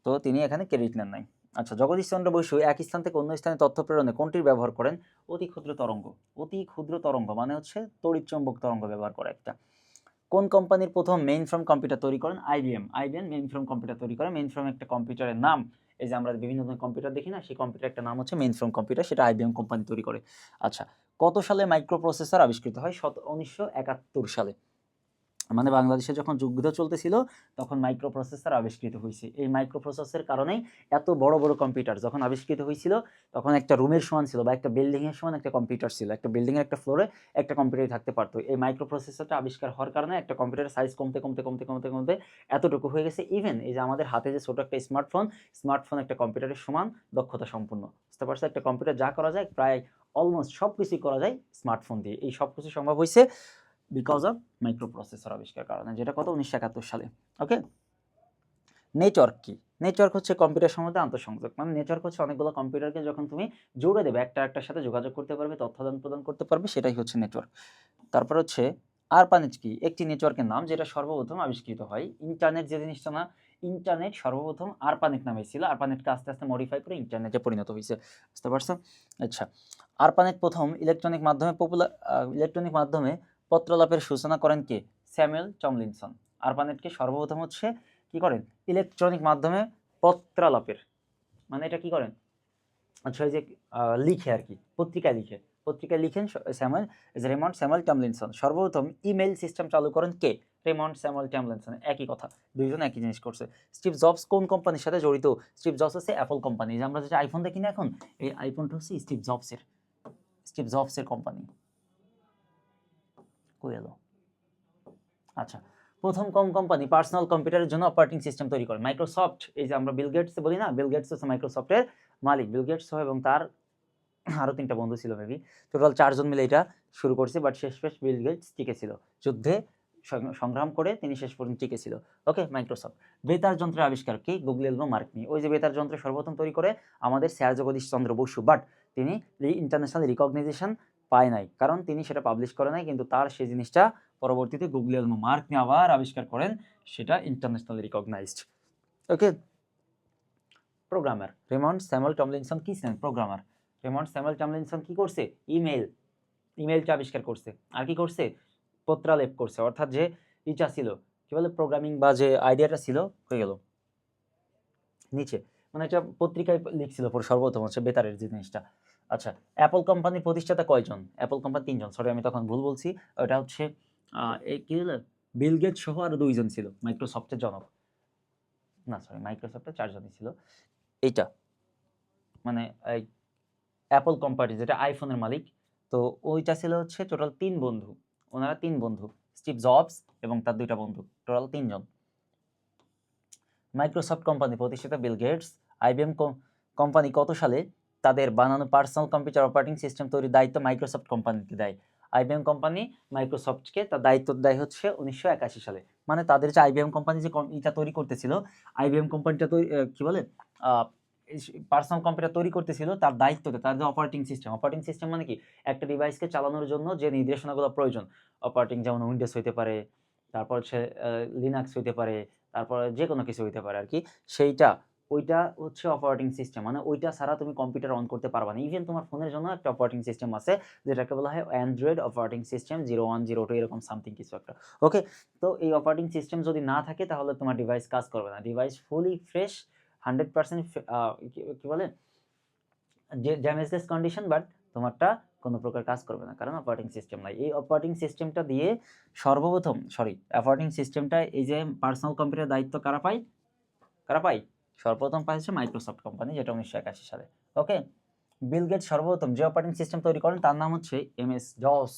তো তিনি এখানে ক্রেডিট নেন নাই। আচ্ছা, জগদীশ চন্দ্র বসু এক স্থান থেকে অন্য স্থানে তথ্য প্রেরণে কোনটির ব্যবহার করেন? অতি ক্ষুদ্র তরঙ্গ। অতি ক্ষুদ্র তরঙ্গ মানে হচ্ছে তড়িৎ চৌম্বক তরঙ্গ ব্যবহার করে একটা। কোন কোম্পানির প্রথম মেইন ফ্রেম কম্পিউটার তৈরি করেন? IBM. IBM main frame computer তৈরি করে। মেইন ফ্রেম একটা কম্পিউটারের নাম, এই যে আমরা বিভিন্ন ধরনের কম্পিউটার দেখি না, সেই কম্পিউটার একটা নাম হচ্ছে মেইন ফ্রেম কম্পিউটার, সেটা আইবিএম কোম্পানি তৈরি করে। আচ্ছা, কত সালে মাইক্রো প্রসেসর আবিষ্কৃত হয়? 1971 সালে। মানে বাংলাদেশে যখন যুদ্ধ চলতেছিল তখন মাইক্রো প্রসেসর আবিষ্কৃত হয়েছে। এই মাইক্রো প্রসেসরের কারণেই এত বড় বড় কম্পিউটার যখন আবিষ্কৃত হয়েছিল তখন একটা রুমের সমান ছিল বা একটা বিল্ডিং এর সমান একটা কম্পিউটার ছিল, একটা বিল্ডিং এর একটা ফ্লোরে একটা কম্পিউটার থাকতে পারতো। এই মাইক্রো প্রসেসরটা আবিষ্কার হওয়ার কারণে একটা কম্পিউটারের সাইজ কমতে কমতে কমতে কমতে কমতে এতটুকু হয়ে গেছে। ইভেন এই যে আমাদের হাতে যে ছোট একটা স্মার্টফোন একটা কম্পিউটারের সমান দক্ষতা সম্পন্ন। বুঝতে পারছো? একটা কম্পিউটার যা করা যায় প্রায় অলমোস্ট সব কিছুই করা যায় স্মার্টফোন দিয়ে। এই সব কিছু সম্ভব হয়েছে বিকজ অফ মাইক্রো প্রসেসর আবিষ্কার কারণে, যেটা কত 1971 সালে। ওকে, নেটওয়ার্ক কি? নেটওয়ার্ক হচ্ছে কম্পিউটার সম্বন্ধে আন্তঃসংযোগ, মানে নেটওয়ার্ক হচ্ছে অনেকগুলো কম্পিউটারকে যখন তুমি জুড়ে দেবে, একটা একটার সাথে যোগাযোগ করতে পারবে, তথ্য আদান প্রদান করতে পারবে, সেটাই হচ্ছে নেটওয়ার্ক। তারপর হচ্ছে আরপানেট কি? একটি নেটওয়ার্কের নাম যেটা সর্বপ্রথম আবিষ্কৃত হয়। ইন্টারনেট যে জিনিসটা না, ইন্টারনেট সর্বপ্রথম আরপানেট নামে ছিল, আরপানেটকে আস্তে আস্তে মডিফাই করে ইন্টারনেটে পরিণত হয়েছে। বুঝতে পারছো? আচ্ছা, আরপানেট প্রথম ইলেকট্রনিক মাধ্যমে পত্রলাপের সূচনা করেন কে? Samuel Tomlinson. আরপানেটকে সর্বপ্রথম হচ্ছে কি করেন? ইলেকট্রনিক মাধ্যমে পত্রালাপের, মানে এটা কি করেন? আচ্ছা, ওই যে লিখে আর কি, পত্রিকায় লিখেন রেমন্ড স্যামুয়েল টমলিনসন। সর্বপ্রথম ইমেইল সিস্টেম চালু করেন কে? Raymond Samuel Tomlinson. একই কথা, দুইজন একই জিনিস করছে। স্টিভ জবস কোন কোম্পানির সাথে জড়িত? স্টিভ জবস হচ্ছে অ্যাপল কোম্পানি। যে আমরা যেটা আইফোন দেখি না এখন, এই আইফোনটা হচ্ছে স্টিভ জবসের কোম্পানি। কই এলো? আচ্ছা, প্রথম কোম্পানি পার্সোনাল কম্পিউটারের জন্য অপারেটিং সিস্টেম তৈরি করে মাইক্রোসফট। এই যে আমরা বিল গেটস বলি না, বিল গেটস হচ্ছে মাইক্রোসফটের মালিক। বিল গেটস এবং তার আরো 3টা বন্ধু ছিল মেবি, টোটাল 4 জন মিলে এটা শুরু করছে। বাট শেষ বিল গেটস টিকেছিল, যুদ্ধে সংগ্রাম করে তিনি শেষ পর্যন্ত টিকেছিল। ওকে, মাইক্রোসফট। বেতার যন্ত্রের আবিষ্কার কি? Guglielmo Marconi. ওই যে বেতার যন্ত্র সর্বপ্রথম তৈরি করে আমাদের স্যার জগদীশ চন্দ্র বসু, বাট তিনি ইন্টারন্যাশনাল রিকগনাইজেশন পায় নাই, কারণ তিনি সেটা পাবলিশ করে নাই। কিন্তু তার সেই জিনিসটা পরবর্তীতে গুগলেলমো মার্কনি আবার আবিষ্কার করেন, সেটা ইন্টারন্যাশনাল রিকগনাইজড। ওকে, প্রোগ্রামার রেমন্ড স্যামুয়েল টমলিনসন কি ছিলেন? প্রোগ্রামার। রেমন্ড স্যামুয়েল টমলিনসন কি করছে? ইমেইলটা আবিষ্কার করছে। আর কি করছে? পত্রালেপ করছে। অর্থাৎ যে ইটা ছিল, কি বলে, প্রোগ্রামিং বা যে আইডিয়াটা ছিল, হয়ে গেল নিচে, মানে এটা পত্রিকায় লিখছিল পরে সর্বপ্রথম হচ্ছে বেতারের যে জিনিসটা। আচ্ছা, অ্যাপল কোম্পানির প্রতিষ্ঠাতা কয়জন? অ্যাপল কোম্পানি 3 জন। সরি, আমি তখন ভুল বলছি। ওটা হচ্ছে এই কি হলো, বিল গেটস সহ আরো 2 জন ছিল। মাইক্রোসফটের জনক না, সরি, মাইক্রোসফটের 4 জনই ছিল। এইটা মানে এই অ্যাপল কোম্পানি যেটা আইফোনের মালিক, তো ওইটা ছিল হচ্ছে টোটাল 3 বন্ধু। ওনারা 3 বন্ধু, স্টিভ জবস এবং তার 2টা বন্ধু, টোটাল 3 জন। মাইক্রোসফট কোম্পানি প্রতিষ্ঠাতা বিল গেটস। আইবিএম কোম্পানি কত সালে তাদের বানানো পার্সোনাল কম্পিউটার অপারেটিং সিস্টেম তৈরির দায়িত্ব মাইক্রোসফট কোম্পানিকে দেয়? আইবিএম কোম্পানি মাইক্রোসফটকে তার দায়িত্ব দেয় হচ্ছে 1981 সালে। মানে তাদের যে আইবিএম কোম্পানি যে এটা তৈরি করতেছিল, আইবিএম কোম্পানিটা তৈরি কি বলে পার্সোনাল কম্পিউটার তৈরি করতেছিল, তার দায়িত্বতে তার যে অপারেটিং সিস্টেম মানে কি, একটা ডিভাইসকে চালানোর জন্য যে নির্দেশনাগুলো প্রয়োজন, অপারেটিং যেমন উইন্ডোজ হইতে পারে, তারপর হচ্ছে লিনাক্স হইতে পারে, তারপরে যে কোনো কিছু হইতে পারে আর কি, ওইটা হচ্ছে অপারেটিং সিস্টেম। মানে ওইটা ছাড়া তুমি কম্পিউটার অন করতে পারবা না। ইভেন তোমার ফোনের জন্য একটা অপারেটিং সিস্টেম আছে, যেটাকে বলা হয় অ্যান্ড্রয়েড অপারেটিং সিস্টেম 01, 02 এরকম সামথিং কিছু একটা। ওকে, তো এই অপারেটিং সিস্টেম যদি না থাকে তাহলে তোমার ডিভাইস কাজ করবে না। ডিভাইস ফুলি ফ্রেশ, 100% কি বলে, যে ড্যামেজলেস কন্ডিশন, বাট তোমারটা কোনো প্রকার কাজ করবে না, কারণ অপারেটিং সিস্টেম নাই। এই অপারেটিং সিস্টেমটা দিয়ে অপারেটিং সিস্টেমটা এই যে পার্সোনাল কম্পিউটার দায়িত্ব কারা পায়? সর্বপ্রথম পাইছে মাইক্রোসফট কোম্পানি, যেটা 1981 সালে। ওকে, বিল গেটস সর্বপ্রথম যে অপারেটিং সিস্টেম তৈরি করেন তার নাম হচ্ছে MS-DOS।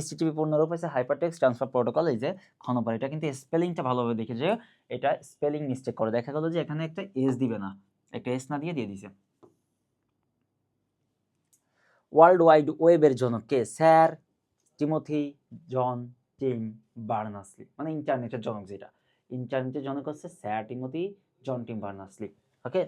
HTTP পূর্ণরূপ হচ্ছে হাইপারটেক্সট ট্রান্সফার প্রোটোকল। এই যে ক্ষণবার, এটা কিন্তু স্পেলিংটা ভালোভাবে দেখে যে এটা স্পেলিং মিস্টেক করে, দেখা গেল যে এখানে একটা এস দিবে না, একটা এস না দিয়ে দিছে। ওয়ার্ল্ড ওয়াইড ওয়েবের জনক কে? স্যার টিমোথি জন টিম বার্নার্স-লি। মানে ইন্টারনেটের জনক, যেটা ইন্টারনেটের জনক হচ্ছে স্যার টিমোথি জন টিম বার্নার্স-লি। ওকে,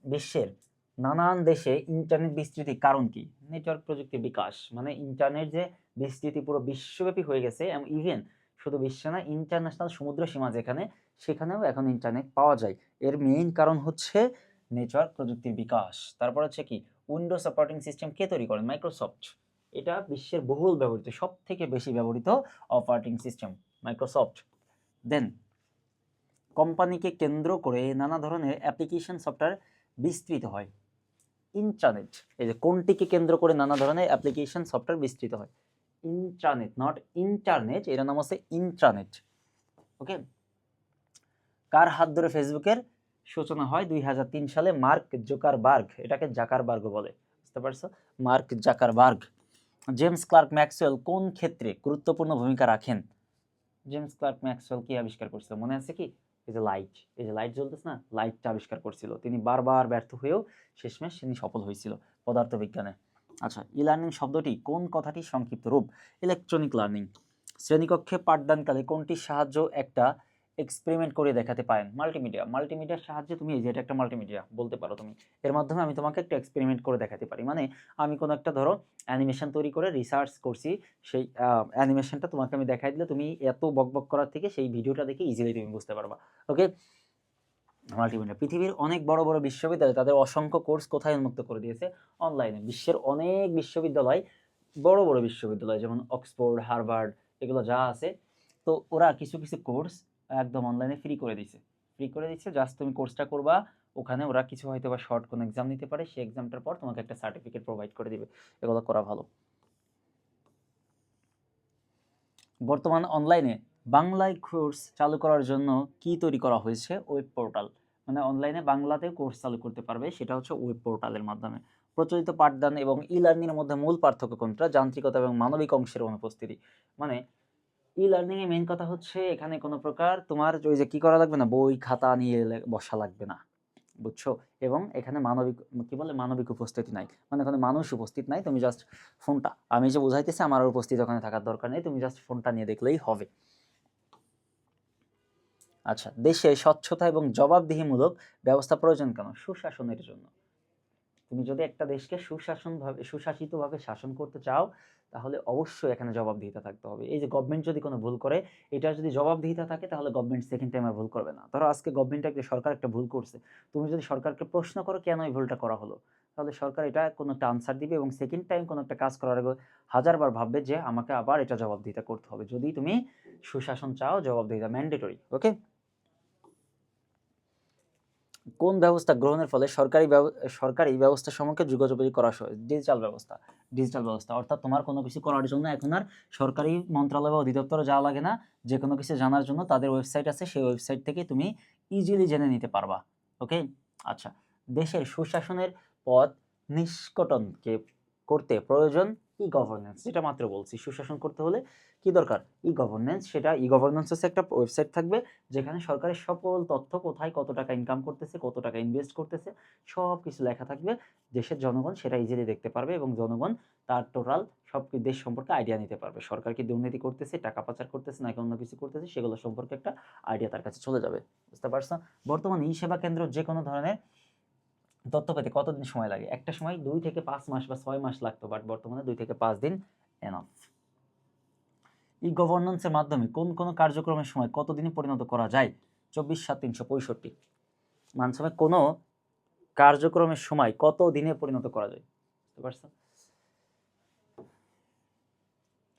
বিশ্বের নানান দেশে ইন্টারনেট বিস্তৃতির কারণ কি? নেটওয়ার্ক প্রযুক্তির বিকাশ। মানে ইন্টারনেট যে বিস্তৃতি পুরো বিশ্বব্যাপী হয়ে গেছে, এবং ইভেন শুধু বিশ্বে না, ইন্টারন্যাশনাল সমুদ্র সীমা সেখানেও এখন ইন্টারনেট পাওয়া যায়। এর মেইন কারণ হচ্ছে নেটওয়ার্ক প্রযুক্তির বিকাশ। তারপর হচ্ছে কি, উইন্ডোজ অপারেটিং সিস্টেম কে তৈরি করেন? মাইক্রোসফট। এটা বিশ্বের বহুল ব্যবহৃত, সব থেকে বেশি ব্যবহৃত অপারেটিং সিস্টেম মাইক্রোসফট। দেন কোম্পানিকে কেন্দ্র করে নানা ধরনের অ্যাপ্লিকেশন সফটওয়্যার বিস্তৃত হয়। ইন্ট্রানেট, এই যে কোনটিকে কেন্দ্র করে নানা ধরনের অ্যাপ্লিকেশন সফটওয়্যার বিস্তৃত হয়? ইন্ট্রানেট, নট ইন্টারনেট, এর নাম হচ্ছে ইন্ট্রানেট। ওকে, কার হাত ধরে ফেসবুকের সূচনা হয় 2003 সালে? Mark Zuckerberg. এটাকে জাকারবার্গ বলে, বুঝতে পারছো? Mark Zuckerberg. James Clerk Maxwell কোন ক্ষেত্রে গুরুত্বপূর্ণ ভূমিকা রাখেন? জেমস ক্লার্ক ম্যাক্সওয়েল কি আবিষ্কার করছিল, মনে আছে কি? এই যে লাইট জ্বলতেছে না, লাইটটা আবিষ্কার করছিল তিনি, বারবার ব্যর্থ হয়েও শেষমেশ তিনি সফল হয়েছিল পদার্থবিজ্ঞানে। আচ্ছা, ই লার্নিং শব্দটি কোন কথাটির সংক্ষিপ্ত রূপ? Electronic learning. শ্রেণীকক্ষে পাঠদানকালে কোনটির সাহায্য একটা এক্সপেরিমেন্ট করে দেখাতে পারেন? মাল্টিমিডিয়ার সাহায্যে তুমি, এই যে এটা একটা মাল্টিমিডিয়া বলতে পারো তুমি, এর মাধ্যমে আমি তোমাকে একটা এক্সপেরিমেন্ট করে দেখাতে পারি। মানে আমি কোনো একটা ধরো অ্যানিমেশন তৈরি করে রিসার্চ করছি, সেই অ্যানিমেশনটা তোমাকে আমি দেখাই দিলে তুমি এত বকবক করার থেকে সেই ভিডিওটা দেখে ইজিলি তুমি বুঝতে পারবা। ওকে, মাল্টিমিডিয়া। পৃথিবীর অনেক বড় বড় বিশ্ববিদ্যালয় তাদের অসংখ্য কোর্স কোথায় উন্মুক্ত করে দিয়েছে? অনলাইনে। বিশ্বের অনেক বিশ্ববিদ্যালয়, বড় বড় বিশ্ববিদ্যালয় যেমন অক্সফোর্ড, হার্ভার্ড, এগুলো যা আছে, তো ওরা কিছু কিছু কোর্স একদম অনলাইনে ফ্রি করে দিচ্ছে। জাস্ট তুমি কোর্সটা করবা, ওখানে ওরা কিছু হয়তো বা শর্ট কোনো এক্সাম নিতে পারে, সেই এক্সামটার পর তোমাকে একটা সার্টিফিকেট প্রোভাইড করে দিবে। এগুলো করা ভালো। বর্তমান অনলাইনে বাংলায় কোর্স চালু করার জন্য কি তৈরি করা হয়েছে? Web portal. মানে অনলাইনে বাংলাতে কোর্স চালু করতে পারবে, সেটা হচ্ছে ওয়েব পোর্টালের মাধ্যমে। প্রচলিত পাঠদান এবং ই লার্নিংয়ের মধ্যে মূল পার্থক্য কোনটা? যান্ত্রিকতা এবং মানবিক অংশের অনুপস্থিতি। মানে ই লার্নিং এ মেইন কথা হচ্ছে এখানে কোনো প্রকার তোমার ওই যে কি করা লাগবে না, বই খাতা নিয়ে বসা লাগবে না, বুঝছো? এবং এখানে মানবিক উপস্থিতি নাই, মানে এখানে মানুষ উপস্থিত নাই। তুমি জাস্ট ফোনটা, আমি যে বুঝাইতেছি আমার আর উপস্থিত ওখানে থাকার দরকার নেই, তুমি জাস্ট ফোনটা নিয়ে দেখলেই হবে। আচ্ছা, দেশে স্বচ্ছতা এবং জবাবদিহিমূলক ব্যবস্থা প্রয়োজন কেন? সুশাসনের জন্য। তুমি যদি একটা দেশকে সুশাসিতভাবে শাসন করতে চাও, তাহলে অবশ্যই এখানে জবাবদিহিতা থাকতে হবে। এই যে গভর্নমেন্ট যদি কোনো ভুল করে, এটা যদি জবাবদিহিতা থাকে, তাহলে গভর্নমেন্ট সেকেন্ড টাইম আর ভুল করবে না। ধরো আজকে সরকার একটা ভুল করছে, তুমি যদি সরকারকে প্রশ্ন করো কেন এই ভুলটা করা হলো, তাহলে সরকার এটা কোনো একটা আনসার দিবে এবং সেকেন্ড টাইম কোনো একটা কাজ করার আগে হাজারবার ভাববে যে আমাকে আবার এটা জবাবদিহিতা করতে হবে। যদি তুমি সুশাসন চাও, জবাবদিহিতা ম্যান্ডেটরি। ওকে, কোন ব্যবস্থা গ্রহণের ফলে সরকারি ব্যবস্থার সম্মুখে যোগাযোগ করা সহজ? ডিজিটাল ব্যবস্থা। অর্থাৎ তোমার কোনো কিছু করার জন্য এখন আর সরকারি মন্ত্রণালয় বা অধিদপ্তরে যাওয়া লাগে না। যে কোনো কিছু জানার জন্য তাদের ওয়েবসাইট আছে, সেই ওয়েবসাইট থেকে তুমি ইজিলি জেনে নিতে পারবা। ওকে, আচ্ছা, দেশের সুশাসনের পথ নিষ্কটনকে করতে প্রয়োজন ই গভর্নেন্স। যেটা মাত্র বলছি, সুশাসন করতে হলে কি দরকার? ই গভর্নেন্স। সেটা ই গভর্নেন্স হচ্ছে একটা ওয়েবসাইট থাকবে, যেখানে সরকারের সকল তথ্য, কোথায় কত টাকা ইনকাম করতেছে, কত টাকা ইনভেস্ট করতেছে, সব কিছু লেখা থাকবে। দেশের জনগণ সেটা ইজিলি দেখতে পারবে এবং জনগণ তার টোটাল সব দেশ সম্পর্কে আইডিয়া নিতে পারবে। সরকার কি দুর্নীতি করতেছে, টাকা পাচার করতেছে, নাকি অন্য কিছু করতেছে, সেগুলো সম্পর্কে একটা আইডিয়া তার কাছে চলে যাবে। বুঝতে পারছো? বর্তমানে ই সেবা কেন্দ্র যে কোনো ধরনের তথ্য পেতে কতদিন সময় লাগে? একটা সময় 2 থেকে 5 মাস বা 6 মাস লাগতো, বাট বর্তমানে 2 থেকে 5 দিন এনাফ। ই গভর্নেন্সের মাধ্যমে কোন কার্যক্রমের সময় কত দিনে পরিণত করা যায়? 24/7/365। মানে কোনো কার্যক্রমের সময় কত দিনে পরিণত করা যায়? বুঝতে পারছো?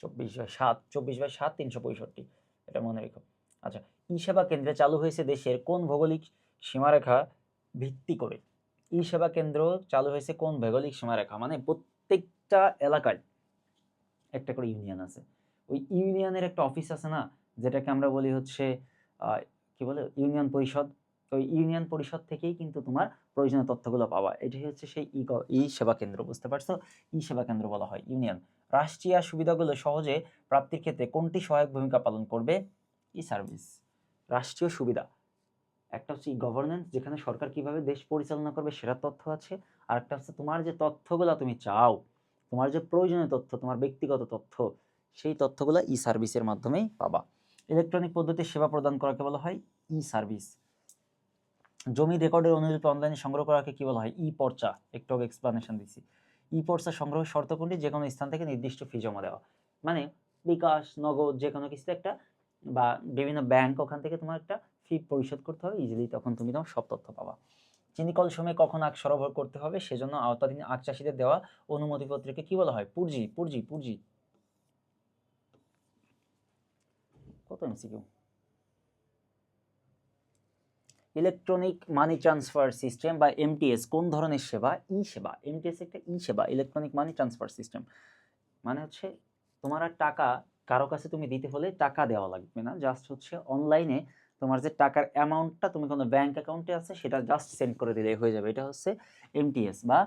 24/7/365, এটা মনে রেখো। আচ্ছা, ই সেবা কেন্দ্রে চালু হয়েছে দেশের কোন ভৌগোলিক সীমারেখা ভিত্তি করে? ই সেবা কেন্দ্র চালু হয়েছে কোন ভৌগোলিক সীমারেখা? মানে প্রত্যেকটা এলাকায় একটা করে ইউনিয়ন আছে, ওই ইউনিয়নের একটা অফিস আছে না, যেটাকে আমরা বলি হচ্ছে কি বলে, ইউনিয়ন পরিষদ। ওই ইউনিয়ন পরিষদ থেকেই কিন্তু তোমার প্রয়োজনীয় তথ্যগুলো পাওয়া। এটাই হচ্ছে সেই ই সেবা কেন্দ্র। বুঝতে পারছো? ই সেবা কেন্দ্র বলা হয় ইউনিয়ন। রাষ্ট্রীয় সুবিধাগুলো সহজে প্রাপ্তির ক্ষেত্রে কোনটি সহায়ক ভূমিকা পালন করবে? ই সার্ভিস। রাষ্ট্রীয় সুবিধা, একটা হচ্ছে ই গভর্নেন্স, যেখানে সরকার কিভাবে দেশ পরিচালনা করবে সেটার তথ্য আছে। আর একটা হচ্ছে তোমার যে তথ্যগুলো তুমি চাও, তোমার যে প্রয়োজনীয় তথ্য, তোমার ব্যক্তিগত তথ্য, সেই তথ্যগুলো ই সার্ভিসের মাধ্যমেই পাবা। ইলেকট্রনিক পদ্ধতির সেবা প্রদান করাকে বলা হয় ই সার্ভিস। জমি রেকর্ডের অনুলিপি অনলাইনে সংগ্রহ করাকে কি বলা হয়? ই পর্চা। একটু আগে এক্সপ্লানেশন দিছি। ই পর্চা সংগ্রহের শর্ত কোনটি? যে কোনো স্থান থেকে নির্দিষ্ট ফি জমা দেওয়া। মানে বিকাশ, নগদ, যে কোনো কিছু একটা, বা বিভিন্ন ব্যাংক, ওখান থেকে তোমার একটা ফি পরিশোধ করতে হবে ইজিলি, তখন তুমি তোমার সব তথ্য পাবা। চিনিকল সময়ে কখন আখ সরবরাহ করতে হবে, সেজন্য আওতাধীন আখ চাষিদের দেওয়া অনুমতিপত্রকে কি বলা হয়? পুরজি। কত MCQ? Electronic money transfer system বা এমটিএস কোন ধরনের সেবা? ই সেবা। এমটিএস একটা ই সেবা, ইলেকট্রনিক মানি ট্রান্সফার সিস্টেম। মানে হচ্ছে তোমার আর টাকা কারো কাছে তুমি দিতে হলে টাকা দেওয়া লাগবে না, জাস্ট হচ্ছে অনলাইনে তোমার যে টাকার অ্যামাউন্টটা তুমি কোনো ব্যাংক অ্যাকাউন্টে আছে সেটা জাস্ট সেন্ড করে দিলেই হয়ে যাবে। এটা হচ্ছে এমটিএস বা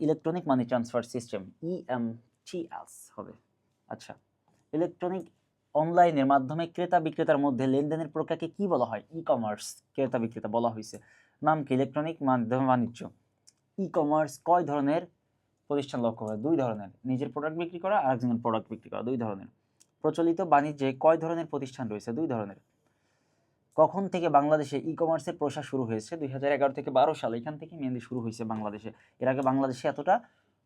electronic money transfer system, EMTS হবে। আচ্ছা, ইলেকট্রনিক অনলাইনের মাধ্যমে ক্রেতা বিক্রেতার মধ্যে লেনদেনের প্রক্রিয়াকে কি বলা হয়? E commerce. ক্রেতা বিক্রেতা বলা হয়েছে। নাম কি? ইলেকট্রনিক মাধ্যমে বাণিজ্য। ই কমার্স কয় ধরনের প্রতিষ্ঠান লক্ষ্য করে? 2 ধরনের। নিজের প্রোডাক্ট বিক্রি করা আর একজনের প্রোডাক্ট বিক্রি করা, 2 ধরনের। প্রচলিত বাণিজ্যে কয় ধরনের প্রতিষ্ঠান রয়েছে? 2 ধরনের। কখন থেকে বাংলাদেশে ই কমার্সের প্রসার শুরু হয়েছে? 2011 থেকে 12 সাল, এখান থেকে মেনলি শুরু হয়েছে বাংলাদেশে। এর আগে বাংলাদেশে এতটা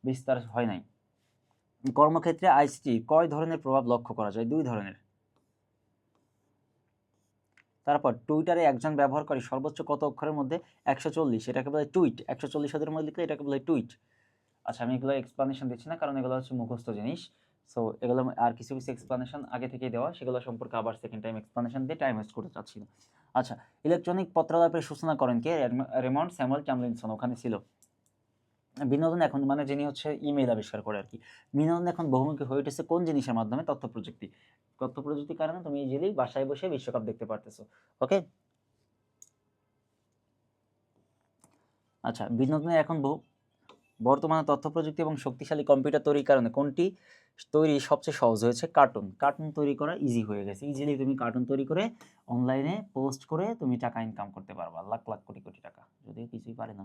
বিস্তার হয় নাই। কর্মক্ষেত্রে আইসিটি কয় ধরনের প্রভাব লক্ষ্য করা যায়? 2 ধরনের। তারপর টুইটারে একজন ব্যবহারকারী সর্বোচ্চ কত অক্ষরের মধ্যে? 140, এটাকে বলে টুইট। 140 শব্দের মধ্যে লিখলে এটাকে বলে টুইট। আচ্ছা, আমি এগুলো এক্সপ্লানেশন দিচ্ছি না, কারণ এগুলো হচ্ছে মুখস্থ জিনিস। সো এগুলো আর কিছু কিছু এক্সপ্লানেশন আগে থেকেই দেওয়া, সেগুলো সম্পর্কে আবার সেকেন্ড টাইম এক্সপ্লানেশন দিয়ে টাইম ওয়েস্ট করতে চাচ্ছি না। আচ্ছা, ইলেকট্রনিক পত্রালাপের সূচনা করেন কে? রেমন্ড স্যামুয়েল টমলিনসন, ওখানে ছিল। বিনোদন এখন মানে যিনি হচ্ছে ইমেইল আবিষ্কার করে আর কি। বিনোদন এখন বহুমুখী হয়ে উঠেছে কোন জিনিসের মাধ্যমে? তথ্য প্রযুক্তি। তথ্য প্রযুক্তির কারণে তুমি ইজিলি বাসায় বসে বিশ্বকাপ দেখতে পারতেছো। ওকে। আচ্ছা, বিনোদনে এখন বর্তমানে তথ্য প্রযুক্তি এবং শক্তিশালী কম্পিউটার তৈরির কারণে কোনটি তৈরি সবচেয়ে সহজ হয়েছে? কার্টুন। কার্টুন তৈরি করা ইজি হয়ে গেছে। ইজিলি তুমি কার্টুন তৈরি করে অনলাইনে পোস্ট করে তুমি টাকা ইনকাম করতে পারবা, লাখ লাখ কোটি কোটি টাকা, যদিও কিছুই পারে না।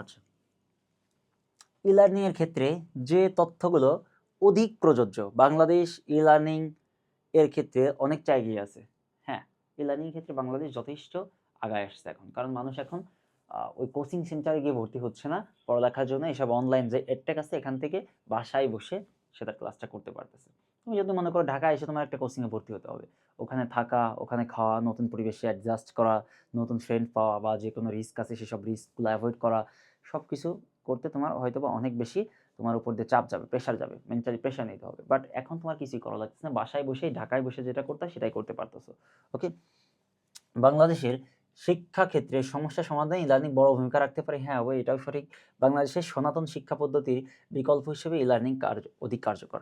আচ্ছা, ই লার্নিং এর ক্ষেত্রে যে তথ্যগুলো অধিক প্রযোজ্য, বাংলাদেশ ই লার্নিং এর ক্ষেত্রে অনেকটা এগিয়ে আছে। হ্যাঁ, ই লার্নিং এর ক্ষেত্রে বাংলাদেশ যথেষ্ট আগায় আসছে এখন, কারণ মানুষ এখন ওই কোচিং সেন্টারে গিয়ে ভর্তি হচ্ছে না পড়ালেখার জন্য। এসব অনলাইন যে এডটেক আছে এখান থেকে বাসায় বসে সেটা ক্লাসটা করতে পারতেছে। তুমি যদি মনে করো ঢাকায় এসে তোমার একটা কোচিংয়ে ভর্তি হতে হবে, ওখানে থাকা, ওখানে খাওয়া, নতুন পরিবেশে অ্যাডজাস্ট করা, নতুন ফ্রেন্ড পাওয়া বা যে কোনো রিস্ক আছে সেসব রিস্কগুলো অ্যাভয়েড করা, সব কিছু করতে তোমার হয়তোবা অনেক বেশি তোমার উপর দিয়ে চাপ যাবে, প্রেশার যাবে, মেন্টালি প্রেশার নিতে হবে। বাট এখন তোমার কিছুই করা লাগছে না, বাসায় বসেই ঢাকায় বসে যেটা করতে সেটাই করতে পারতেছো। ওকে। বাংলাদেশের শিক্ষা ক্ষেত্রে সমস্যা সমাধানে ই লার্নিং বড় ভূমিকা রাখতে পারে। হ্যাঁ, এটাও সঠিক। বাংলাদেশের সনাতন শিক্ষা পদ্ধতির বিকল্প হিসেবে ই লার্নিং অধিক কার্যকর।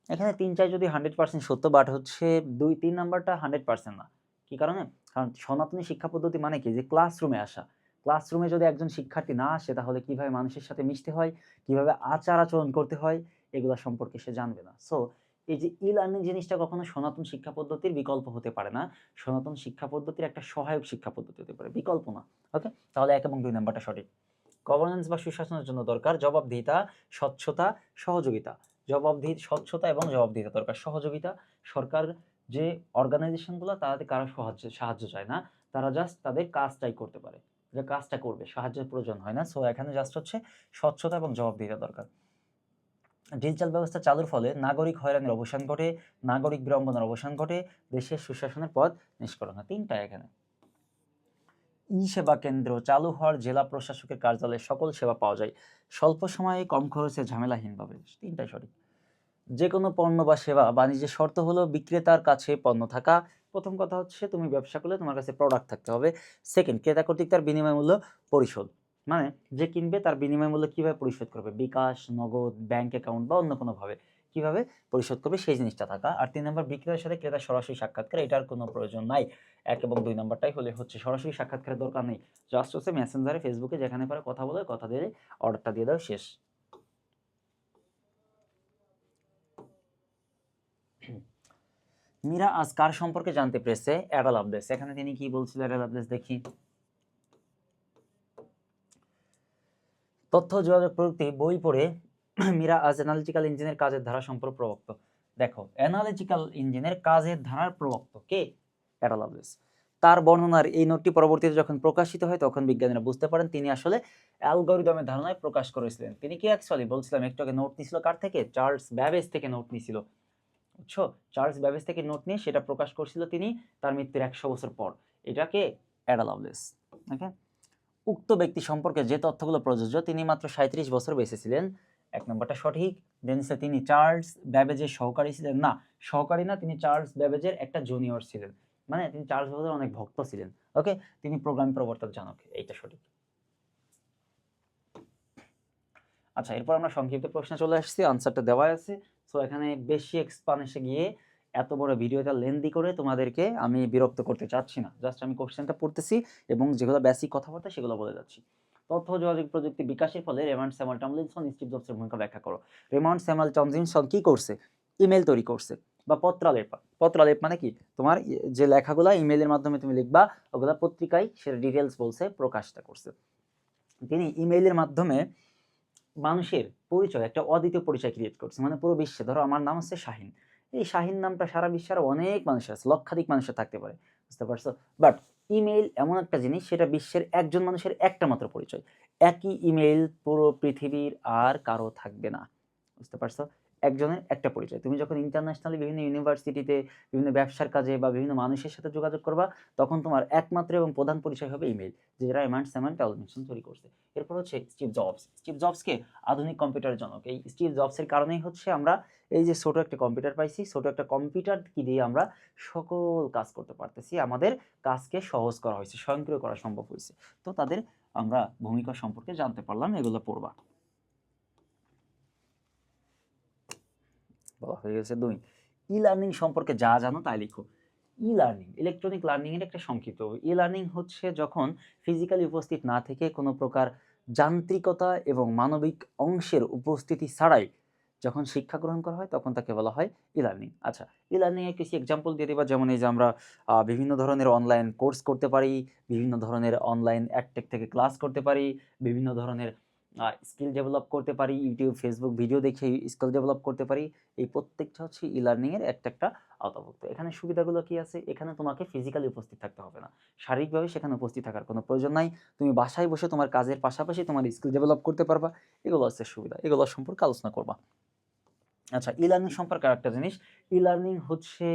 এখানে 3-4 যদি 100% সত্য, বাট হচ্ছে 2-3 নাম্বারটা 100% না। কি কারণে? কারণ সনাতনী শিক্ষা পদ্ধতি মানে কি? যে ক্লাসরুমে আসা। ক্লাসরুমে যদি একজন শিক্ষার্থী না আসে তাহলে কিভাবে মানুষের সাথে মিশতে হয়, কিভাবে আচার-আচরণ করতে হয়, এগুলা সম্পর্কে সে জানবে না। সো এই যে ই লার্নিং জিনিসটা কখনো সনাতন শিক্ষা পদ্ধতির বিকল্প হতে পারে না। সনাতন শিক্ষা পদ্ধতির একটা সহায়ক শিক্ষা পদ্ধতি হতে পারে, বিকল্প না। ওকে? তাহলে 1 এবং 2 নাম্বারটা সঠিক। গভর্নেন্স বা সুশাসনের জন্য দরকার জবাবদিহিতা, স্বচ্ছতা, সহযোগিতা। স্বচ্ছতা এবং জবাবদিহিতা দরকার। সহযোগিতা, সরকার যে অর্গানাইজেশনগুলো তাদের কারো সাহায্য চায় না, তারা জাস্ট তাদের কাজটাই করতে পারে, যে কাজটা করবে, সাহায্যের প্রয়োজন হয় না। সো এখানে জাস্ট হচ্ছে স্বচ্ছতা এবং জবাবদিহিতা দরকার। ডিজিটাল ব্যবস্থা চালুর ফলে নাগরিক হয়রানির অবসান ঘটে, নাগরিক বিড়ম্বনার অবসান ঘটে, দেশের সুশাসনের পথ নিষ্করণ হয়। 3টা এখানে। ই সেবা কেন্দ্র চালু হওয়ার জেলা প্রশাসকের কার্যালয়ে সকল সেবা পাওয়া যায় স্বল্প সময়ে, কম খরচে, ঝামেলাহীনভাবে। 3টাই সঠিক। যে কোনো পণ্য বা সেবা বাণিজ্যের শর্ত হলো বিক্রেতার কাছে পণ্য থাকা। প্রথম কথা হচ্ছে তুমি ব্যবসা করলে তোমার কাছে প্রোডাক্ট থাকতে হবে। সেকেন্ড, ক্রেতা কর্তৃক তার বিনিময় মূল্য পরিশোধ। মানে যে কিনবে তার বিনিময় মূল্য কিভাবে পরিশোধ করবে? বিকাশ, নগদ, ব্যাংক অ্যাকাউন্ট বা অন্য কোনোভাবে কিভাবে পরিশোধ করবে সেই জিনিসটা থাকা। আর 3 নম্বর, বিক্রেতার সাথে ক্রেতার সরাসরি সাক্ষাৎকার, এটার কোনো প্রয়োজন নাই। 1 এবং 2 নম্বরটাই হলে হচ্ছে, সরাসরি সাক্ষাৎকারের দরকার নেই। জাস্ট হচ্ছে মেসেঞ্জারে, ফেসবুকে যেখানে পারে কথা বলে, কথা দিয়ে অর্ডারটা দিয়ে দাও, শেষ। মীরা আজ কার সম্পর্কে জানতে পেরেছে? Ada Lovelace. এখানে তিনি কি বলছিল অ্যাডা লাভলেস দেখি। তথ্য যোগাযোগ প্রযুক্তি বই পড়ে মীরা আজ অ্যানালিটিক্যাল ইঞ্জিনের কাজের ধারা সম্পর্কে প্রবক্ত। দেখো, অ্যানালিটিক্যাল ইঞ্জিনের কাজের ধারার প্রবক্ত কে? Ada Lovelace. তার বর্ণনার এই নোটটি পরবর্তীতে যখন প্রকাশিত হয় তখন বিজ্ঞানীরা বুঝতে পারেন তিনি আসলে অ্যালগরিদমের ধারণায় প্রকাশ করেছিলেন। তিনি কি অ্যাকচুয়ালি বলছিলাম একটু আগে, নোট নিছিল কার থেকে? চার্লস ব্যাবেজ থেকে নোট নিছিল। বুঝছো? চার্লস ব্যাবেজ থেকে নোট নিয়ে সেটা প্রকাশ করছিল তিনি তার মৃত্যুর 100 বছর পর। এটাকে অ্যাডা লাভলেস। ওকে। উক্ত ব্যক্তি সম্পর্কে যে তথ্যগুলো প্রযোজ্য, তিনি মাত্র 37 বছর বেঁচে ছিলেন। 1 নম্বরটা সঠিক। দেন তিনি চার্লস ব্যাবেজের সহকারী ছিলেন। না, সহকারী না, তিনি চার্লস ব্যাবেজের একটা জুনিয়র ছিলেন। মানে তিনি চার্লস ব্যাবেজের অনেক ভক্ত ছিলেন। ওকে। তিনি প্রোগ্রাম প্রবর্তক জনক, এইটা সঠিক। আচ্ছা, এরপর আমরা সংক্ষিপ্ত প্রশ্নে চলে আসছি, আনসারটা দেওয়া আছে। সো এখানে বেশি এক্সপ্লানেশনে গিয়ে এত বড় ভিডিওটা লেন্দি করে তোমাদেরকে আমি বিরক্ত করতে চাচ্ছি না। জাস্ট আমি কোশ্চেনটা পড়তেছি এবং যেগুলো বেসিক কথাবার্তা সেগুলো বলে যাচ্ছি। তথ্য যোগাযোগ প্রযুক্তি বিকাশের ফলে রেমান্ড স্যামুয়েল টমলিনসন স্টিভ জবসের ভূমিকা ব্যাখ্যা করো। রেমান্ড স্যামুয়েল টমলিনসন কি করছে? ইমেল তৈরি করছে। বা পত্রালেপ। পত্রালেপ মানে কি, তোমার যে লেখাগুলা ইমেইলের মাধ্যমে তুমি লিখবা ওগুলা পত্রিকায় সেটা ডিটেলস বলছে, প্রকাশটা করছে। তিনি ইমেইলের মাধ্যমে মানুষের পরিচয়, একটা অদ্বিতীয় পরিচয় ক্রিয়েট করছে, মানে পুরো বিশ্বে। ধরো আমার নাম হচ্ছে শাহিন, এই শাহিন নামটা সারা বিশ্বে আরো অনেক মানুষের আছে, লক্ষাধিক মানুষের থাকতে পারে, বুঝতে পারছো? বাট ইমেইল এমন একটা জিনিস, সেটা বিশ্বের একজন মানুষের একটা মাত্র পরিচয়। একই ইমেইল পুরো পৃথিবীর আর কারো থাকবে না, বুঝতে পারছো? একজনের একটা পরিচয়। তুমি যখন ইন্টারন্যাশনালি বিভিন্ন ইউনিভার্সিটিতে বিভিন্ন ব্যবসার কাজে বা বিভিন্ন মানুষের সাথে যোগাযোগ করবা, তখন তোমার একমাত্র এবং প্রধান পরিচয় হবে ইমেইল, যেটা রেমান্ড স্যামন টেলভিশন তৈরি করছে। এরপর হচ্ছে স্টিভ জবস। স্টিভ জবসকে আধুনিক কম্পিউটারের জনক। এই স্টিভ জবসের কারণেই হচ্ছে আমরা এই যে ছোট একটা কম্পিউটার পাইছি, ছোট একটা কম্পিউটার কি দিয়ে আমরা সকল কাজ করতে পারতেছি, আমাদের কাজকে সহজ করা হয়েছে, স্বয়ংক্রিয় করা সম্ভব হয়েছে। তো তাদের আমরা ভূমিকা সম্পর্কে জানতে পারলাম, এগুলো পড়বা। বলা হয়ে গেছে 2। ই লার্নিং সম্পর্কে যা জানো তাই লিখো। ই লার্নিং ইলেকট্রনিক লার্নিং এর একটা সংক্ষিপ্ত। ই লার্নিং হচ্ছে যখন ফিজিক্যালি উপস্থিত না থেকে কোনো প্রকার যান্ত্রিকতা এবং মানবিক অংশের উপস্থিতি ছাড়াই যখন শিক্ষা গ্রহণ করা হয়, তখন তাকে বলা হয় ই লার্নিং। আচ্ছা, ই লার্নিং এর কিছু এক্সাম্পল দিয়ে দিবা। যেমন এই যে আমরা বিভিন্ন ধরনের অনলাইন কোর্স করতে পারি, বিভিন্ন ধরনের অনলাইন অ্যাডটেক থেকে ক্লাস করতে পারি, বিভিন্ন ধরনের স্কিল ডেভেলপ করতে পারি, ইউটিউব ফেসবুক ভিডিও দেখে স্কিল ডেভেলপ করতে পারি। এই প্রত্যেকটা হচ্ছে ই লার্নিং এর একটা একটা আওতাভুক্ত। এখানে সুবিধাগুলো কি আছে? এখানে তোমাকে ফিজিক্যালি উপস্থিত থাকতে হবে না, শারীরিকভাবে সেখানে উপস্থিত থাকার কোনো প্রয়োজন নাই। তুমি বাসায় বসে তোমার কাজের পাশাপাশি তোমার স্কিল ডেভেলপ করতে পারবা। এগুলো হচ্ছে সুবিধা, এগুলো সম্পর্কে আলোচনা করবা। আচ্ছা, ই লার্নিং সম্পর্কে আরেকটা জিনিস, ই লার্নিং হচ্ছে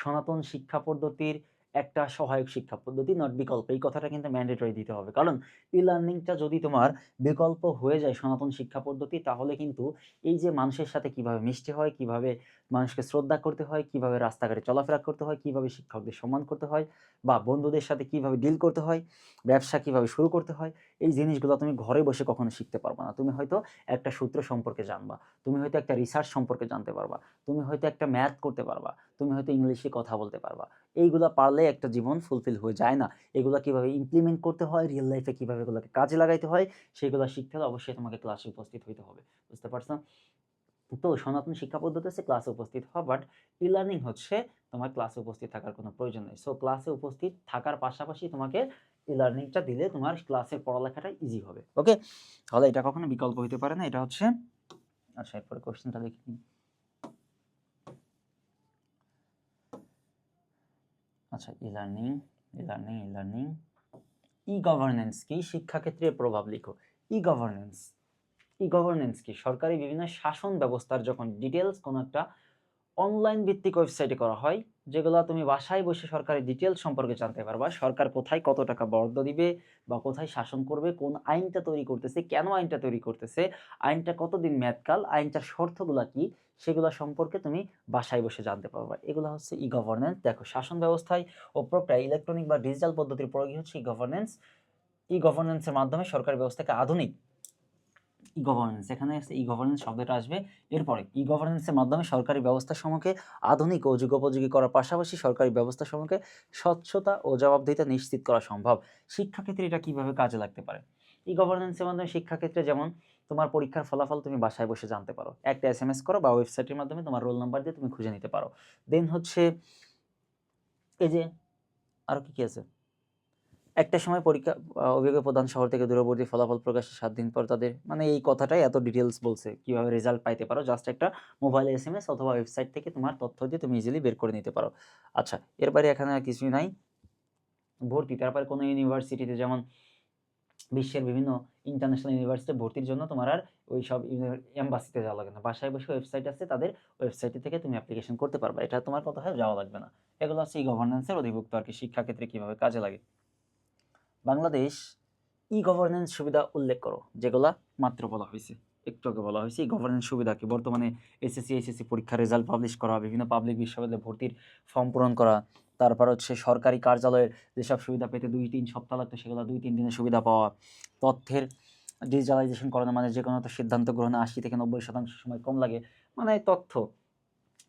সনাতন শিক্ষা পদ্ধতির একটা সহায়ক শিক্ষা পদ্ধতি, নট বিকল্প। এই কথাটা কিন্তু ম্যান্ডেটরি দিতে হবে, কারণ ই লার্নিংটা যদি তোমার বিকল্প হয়ে যায় সনাতন শিক্ষা পদ্ধতি, তাহলে কিন্তু এই যে মানুষের সাথে কিভাবে মিশতে হয়, কিভাবে মানুষকে শ্রদ্ধা করতে হয়, কিভাবে রাস্তাঘাটে চলাফেরা করতে হয়, কিভাবে শিক্ষকদের সম্মান করতে হয়, বা বন্ধুদের সাথে কিভাবে ডিল করতে হয়, ব্যবসা কিভাবে শুরু করতে হয়, এই জিনিসগুলো তুমি ঘরে বসে কখনো শিখতে পারবা না। তুমি হয়তো একটা সূত্র সম্পর্কে জানবা, তুমি হয়তো একটা রিসার্চ সম্পর্কে জানতে পারবা, তুমি হয়তো একটা ম্যাথ করতে পারবা, তুমি হয়তো ইংলিশে কথা বলতে পারবা। এইগুলা পারলে একটা জীবন ফুলফিল হয়ে যায় না। এগুলা কিভাবে ইমপ্লিমেন্ট করতে হয়, রিয়েল লাইফে কিভাবে এগুলোকে কাজে লাগাইতে হয়, সেগুলো শিখতে হলে অবশ্যই তোমাকে ক্লাসে উপস্থিত হইতে হবে, বুঝতে পারছো? তো সনাতন শিক্ষা পদ্ধতি হচ্ছে ক্লাসে উপস্থিত হওয়া, বাট ই লার্নিং হচ্ছে তোমার ক্লাসে উপস্থিত থাকার কোনো প্রয়োজন নেই। সো ক্লাসে উপস্থিত থাকার পাশাপাশি তোমাকে ই লার্নিংটা দিলে তোমার ক্লাসের পড়ালেখাটা ইজি হবে। ওকে, তাহলে এটা কখনো বিকল্প হইতে পারে না, এটা হচ্ছে। আচ্ছা, এরপরে কোশ্চেনটা দেখি। আচ্ছা, e learning, e learning, e learning, ই গভর্নেন্স কি? শিক্ষাক্ষেত্রে প্রভাব লিখো। ই গভর্নেন্স, ই গভর্নেন্স কি? সরকারি বিভিন্ন শাসন ব্যবস্থার যখন ডিটেলস কোনো একটা অনলাইন ভিত্তিক ওয়েবসাইটে করা হয়, যেগুলো তুমি বাসায় বসে সরকারি ডিটেলস সম্পর্কে জানতে পারবা। সরকার কোথায় কত টাকা বরাদ্দ দিবে, বা কোথায় শাসন করবে, কোন আইনটা তৈরি করতেছে, কেন আইনটা তৈরি করতেছে, আইনটা কতদিন মেয়াদকাল, আইনটার শর্তগুলা কি, সেগুলো সম্পর্কে তুমি বাসায় বসে জানতে পারবা। এগুলো হচ্ছে ই গভর্নেন্স। দেখো, শাসন ব্যবস্থায় ও প্রক্রিয়া ইলেকট্রনিক বা ডিজিটাল পদ্ধতির প্রয়োগই হচ্ছে ই গভর্নেন্স। ই গভর্নেন্সের মাধ্যমে সরকারি ব্যবস্থাকে আধুনিক, ই গভর্নেন্স, এখানে ই গভর্নেন্স শব্দটা আসবে এরপরে। ই গভর্নেন্সের মাধ্যমে সরকারি ব্যবস্থা সমূহকে আধুনিক ও যুগোপযোগী করার পাশাপাশি সরকারি ব্যবস্থা সমূহকে স্বচ্ছতা ও জবাবদিহিতা নিশ্চিত করা সম্ভব। শিক্ষাক্ষেত্রে এটা কিভাবে কাজে লাগতে পারে? ই গভর্নেন্সের মাধ্যমে শিক্ষাক্ষেত্রে যেমন তোমার পরীক্ষার ফলাফল তুমি বাসায় বসে জানতে পারো, একটা এসএমএস করো বা ওয়েবসাইটের মাধ্যমে তোমার রোল নাম্বার দিয়ে তুমি খুঁজে নিতে পারো। দেন হচ্ছে এই যে আরো কি কি আছে, একটা সময় পরীক্ষা অভিভাবক প্রধান শহর থেকে দূরবর্তী ফলাফল প্রকাশের 7 দিন পর তাদের, মানে এই কথাটাই এত ডিটেলস বলছে কিভাবে রেজাল্ট পাইতে পারো, জাস্ট একটা মোবাইল এসএমএস অথবা ওয়েবসাইট থেকে তোমার তথ্য দিয়ে তুমি ইজিলি বের করে নিতে পারো। আচ্ছা, এর বাইরে এখানে আর কিছুই নাই। ভর্তি, তারপরে কোনো ইউনিভার্সিটিতে, যেমন বিশ্বের বিভিন্ন ইন্টারন্যাশনাল ইউনিভার্সিটি ভর্তির জন্য তোমার আর ওই সব এম্বাসিতে যাওয়া লাগে না, বাসায় বসে ওয়েবসাইট আছে, তাদের ওয়েবসাইট থেকে তুমি অ্যাপ্লিকেশন করতে পারবা। এটা তোমার কথা হয় যাওয়া লাগবে না। এগুলো হচ্ছে ই গভর্নেন্সের অধিভুক্ত আর কি, শিক্ষাক্ষেত্রে কিভাবে কাজে লাগে। বাংলাদেশ ই গভর্নেন্স সুবিধা উল্লেখ করো, যেগুলা মাত্র বলা হয়েছে, একটু আগে বলা হয়েছে। ই গভর্নেন্স সুবিধা কি? বর্তমানে এসএসসি এইচএসসি পরীক্ষার রেজাল্ট পাবলিশ করা, বিভিন্ন পাবলিক বিশ্ববিদ্যালয়ে ভর্তির ফর্ম পূরণ করা, তারপর হচ্ছে সরকারি কার্যালয়ের যেসব সুবিধা পেতে 2-3 সপ্তাহ লাগতো, সেগুলো 2-3 দিনে সুবিধা পাওয়া, তথ্যের ডিজিটালাইজেশন করানো, মানে যে কোনো একটা সিদ্ধান্ত গ্রহণে 80-90% সময় কম লাগে। মানে তথ্য,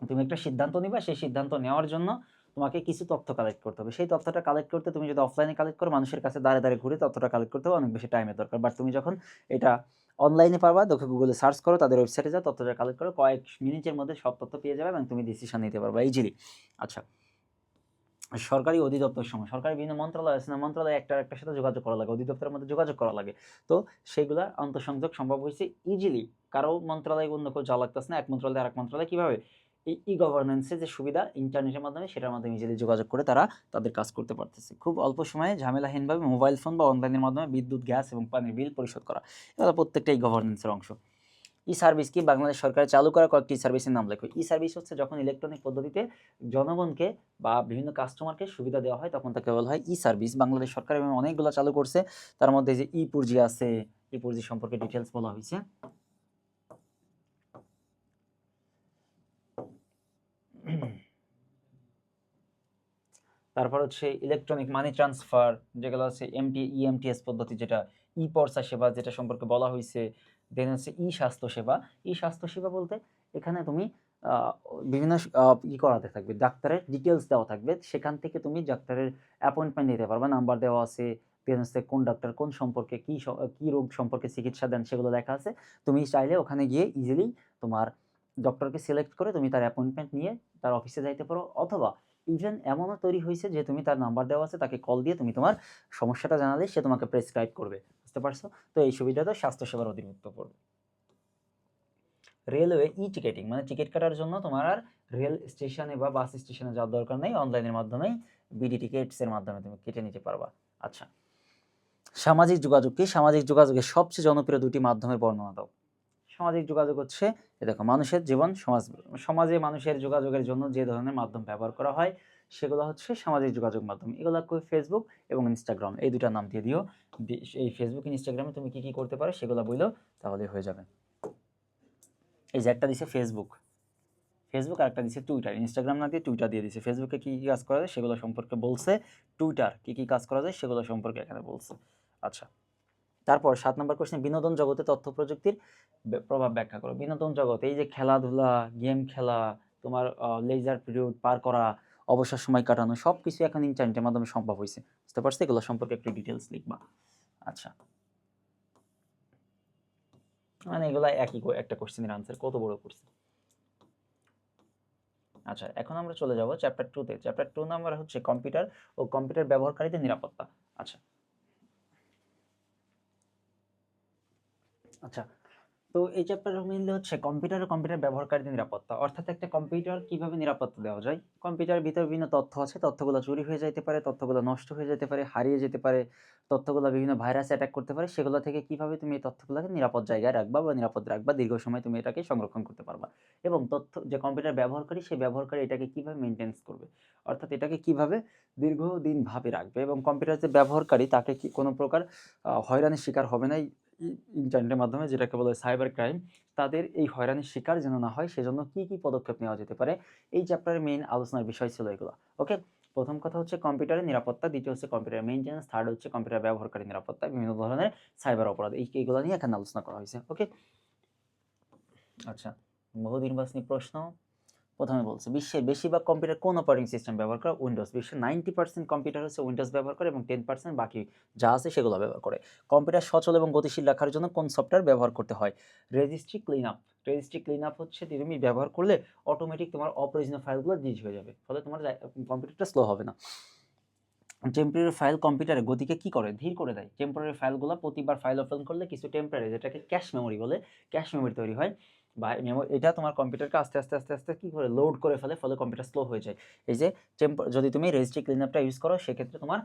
তুমি একটা সিদ্ধান্ত নিবা, সেই সিদ্ধান্ত নেওয়ার জন্য তোমাকে কিছু তথ্য কালেক্ট করতে হবে। সেই তথ্যটা কালেক্ট করতে তুমি যদি অফলাইনে কালেক্ট করো, মানুষের কাছে দাঁড়ে দাঁড়িয়ে ঘুরে তথ্যটা কালেক্ট করতে হবে, অনেক বেশি টাইমের দরকার। বাট তুমি যখন এটা অনলাইনে পারবা, দেখো গুগলে সার্চ করো, তাদের ওয়েবসাইটে যাও, তথ্যটা কালেক্ট করো, কয়েক মিনিটের মধ্যে সব তথ্য পেয়ে যাবে এবং তুমি ডিসিশন নিতে পারবা ইজিলি। আচ্ছা, সরকারি অধিদপ্তর সময় সরকারি বিভিন্ন মন্ত্রণালয় আছে না, মন্ত্রণালয় একটার সাথে যোগাযোগ করা লাগে, অধিদপ্তরের মধ্যে যোগাযোগ করা লাগে, তো সেইগুলা আন্তঃসংযোগ সম্ভব হয়েছে ইজিলি। কারো মন্ত্রণালয় অন্য কেউ যাওয়া লাগতেছে না, এক মন্ত্রণালয় আর এক মন্ত্রণালয় কীভাবে এই গভর্নেন্সের যে সুবিধা ইন্টারনেটের মাধ্যমে, সেটার মাধ্যমে ইজিলি যোগাযোগ করে তারা তাদের কাজ করতে পারতেছে খুব অল্প সময়ে ঝামেলাহীনভাবে। মোবাইল ফোন বা অনলাইনের মাধ্যমে বিদ্যুৎ, গ্যাস এবং পানির বিল পরিশোধ করা, এগুলো প্রত্যেকটা এই গভর্নেন্সের অংশ। ই সার্ভিস কি? বাংলাদেশ সরকার চালু করা কয়েকটি সার্ভিসের নাম লেখো। ই সার্ভিস হচ্ছে যখন ইলেকট্রনিক পদ্ধতিতে জনগণকে বা বিভিন্ন কাস্টমারকে সুবিধা দেওয়া হয়, তখন তাকে বলা হয় ই সার্ভিস। বাংলাদেশ সরকার এবং অনেকগুলো চালু করছে, তার মধ্যে যে ই পুরজি আছে, ই পুরজি সম্পর্কে ডিটেলস বলা হয়েছে। তারপর হচ্ছে ইলেকট্রনিক মানি ট্রান্সফার, যেগুলো হচ্ছে ইএমটিএস পদ্ধতি, যেটা ই পর্চা সেবা, যেটা সম্পর্কে বলা হয়েছে। দেন হচ্ছে ই স্বাস্থ্য সেবা। ই স্বাস্থ্য সেবা বলতে এখানে তুমি বিভিন্ন ই করাতে থাকবে, ডাক্তারের ডিটেলস দেওয়া থাকবে, সেখান থেকে তুমি ডাক্তারের অ্যাপয়েন্টমেন্ট নিতে পারবে, নাম্বার দেওয়া আছে, দেন হচ্ছে কোন ডাক্তার কোন সম্পর্কে কী রোগ সম্পর্কে চিকিৎসা দেন সেগুলো লেখা আছে। তুমি চাইলে ওখানে গিয়ে ইজিলি তোমার ডক্টরকে সিলেক্ট করে তুমি তার অ্যাপয়েন্টমেন্ট নিয়ে তার অফিসে যাইতে পারো, অথবা ইভেন এমনও তৈরি হয়েছে যে তুমি তার নাম্বার দেওয়া আছে, তাকে কল দিয়ে তুমি তোমার সমস্যাটা জানালে সে তোমাকে প্রেসক্রাইব করবে, বুঝতে পারছো? তো এই সুবিধাটা স্বাস্থ্যসেবার অধীনস্থ পড়বে। রেলওয়ে ই টিকেটিং, মানে টিকিট কাটার জন্য তোমার আর রেল স্টেশনে বা বাস স্টেশনে যাওয়ার দরকার নেই, অনলাইনের মাধ্যমেই বিডি টিকেটসের মাধ্যমে তুমি কেটে নিতে পারবা। আচ্ছা, সামাজিক যোগাযোগ কি? সামাজিক যোগাযোগের সবচেয়ে জনপ্রিয় দুটি মাধ্যমের বর্ণনা দাও। সামাজিক যোগাযোগ হচ্ছে দেখো মানুষের জীবন, সমাজে মানুষের যোগাযোগের জন্য যে ধরনের মাধ্যম ব্যবহার করা হয় সেগুলো হচ্ছে সামাজিক যোগাযোগ মাধ্যম। এগুলো ফেসবুক এবং ইনস্টাগ্রাম, এই দুটার নাম দিয়ে দিও। এই ফেসবুক ইনস্টাগ্রামে তুমি কি কি করতে পারো সেগুলো বললো, তাহলে হয়ে যাবে। এই যে একটা দিছে ফেসবুক, আর একটা দিছে টুইটার। ইনস্টাগ্রাম না দিয়ে টুইটার দিয়ে দিছে। ফেসবুকে কি কি কাজ করা যায় সেগুলো সম্পর্কে বলছে, টুইটার কি কি কাজ করা যায় সেগুলো সম্পর্কে এখানে বলছে। আচ্ছা, তারপর 7 নম্বর কোশ্চেন, বিনোদন জগতে তথ্য প্রযুক্তির প্রভাব ব্যাখ্যা করো। বিনোদন জগতে এই যে খেলাধুলা, গেম খেলা, তোমার লেজার পিরিয়ড পার করা, অবসর সময় কাটানো, সব কিছু এখন ইন্টারনেটের মাধ্যমে সম্ভব হয়েছে, বুঝতে পারছো? এগুলো সম্পর্কে একটু ডিটেলস লিখবা। আচ্ছা, মানে এগুলো একই একটা কোশ্চেনের আনসার, কত বড় কোশ্চেন। আচ্ছা, এখন আমরা চলে যাব চ্যাপ্টার 2-তে। চ্যাপ্টার 2 নাম্বার হচ্ছে কম্পিউটার ও কম্পিউটার ব্যবহারকারীদের নিরাপত্তা। আচ্ছা, আচ্ছা, তো এই চ্যাপ্টার মেইনলি হচ্ছে কম্পিউটার ও কম্পিউটার ব্যবহারকারীদের নিরাপত্তা, অর্থাৎ একটা কম্পিউটার কিভাবে নিরাপত্তা দেওয়া যায়। কম্পিউটারের ভিতরে বিভিন্ন তথ্য আছে, তথ্যগুলো চুরি হয়ে যেতে পারে, তথ্যগুলো নষ্ট হয়ে যেতে পারে, হারিয়ে যেতে পারে, তথ্যগুলো বিভিন্ন ভাইরাস অ্যাটাক করতে পারে, সেগুলো থেকে কিভাবে তুমি এই তথ্যগুলোকে নিরাপদ জায়গায় রাখবা বা নিরাপদ রাখবা, দীর্ঘ সময় তুমি এটাকে সংরক্ষণ করতে পারবা। এবং তথ্য যে কম্পিউটার ব্যবহারকারী, সেই ব্যবহারকারী এটাকে কিভাবে মেনটেন্স করবে, অর্থাৎ এটাকে কিভাবে দীর্ঘদিন ভাবে রাখবে, এবং কম্পিউটার যে ব্যবহারকারী তাকে কি কোনো প্রকার হয়রানির শিকার হবে না ইন্টারনেটের মাধ্যমে, যেটাকে বলে সাইবার ক্রাইম, তাদের এই হয়রানির শিকার যেন না হয়, সেজন্য কি কি পদক্ষেপ নেওয়া যেতে পারে। এই চ্যাপ্টারের মেইন আলোচনার বিষয় ছিল এগুলো। ওকে, প্রথম কথা হচ্ছে কম্পিউটারের নিরাপত্তা, দ্বিতীয় হচ্ছে কম্পিউটার মেইনটেন্স, থার্ড হচ্ছে কম্পিউটার ব্যবহারকারী নিরাপত্তা, বিভিন্ন ধরনের সাইবার অপরাধ, এইগুলো নিয়ে এখানে আলোচনা করা হয়েছে। ওকে, আচ্ছা, বহু নির্বাচনী প্রশ্ন। প্রথমে বলছে বিশ্বের বেশিরভাগ কম্পিউটার কোন অপারেটিং সিস্টেম ব্যবহার করে? উইন্ডোজ। বিশ্বের 90% কম্পিউটার হচ্ছে উইন্ডোজ ব্যবহার করে এবং 10% বাকি যা আছে সেগুলো ব্যবহার করে। কম্পিউটার সচল এবং গতিশীল রাখার জন্য কোন সফটওয়্যার ব্যবহার করতে হয়? Registry clean up. Registry clean up হচ্ছে তুমি ব্যবহার করলে অটোমেটিক তোমার অপ্রয়োজনীয় ফাইলগুলো ডিলিট হয়ে যাবে, ফলে তোমার কম্পিউটারটা স্লো হবে না। টেম্পোরারি ফাইল কম্পিউটারের গতিকে কি করে? ধীর করে দেয়। টেম্পোরারি ফাইলগুলো প্রতিবার ফাইল ওপেন করলে কিছু টেম্পোরারি, যেটাকে ক্যাশ মেমোরি বলে, ক্যাশ মেমোরি তৈরি হয়, বা এটা তোমার কম্পিউটারকে আস্তে আস্তে আস্তে আস্তে কি করে লোড করে ফেলে, ফলে কম্পিউটার স্লো হয়ে যায়। এই যে যদি তুমি রেজিস্ট্রি ক্লিন আপটা ইউজ করো, সেক্ষেত্রে তোমার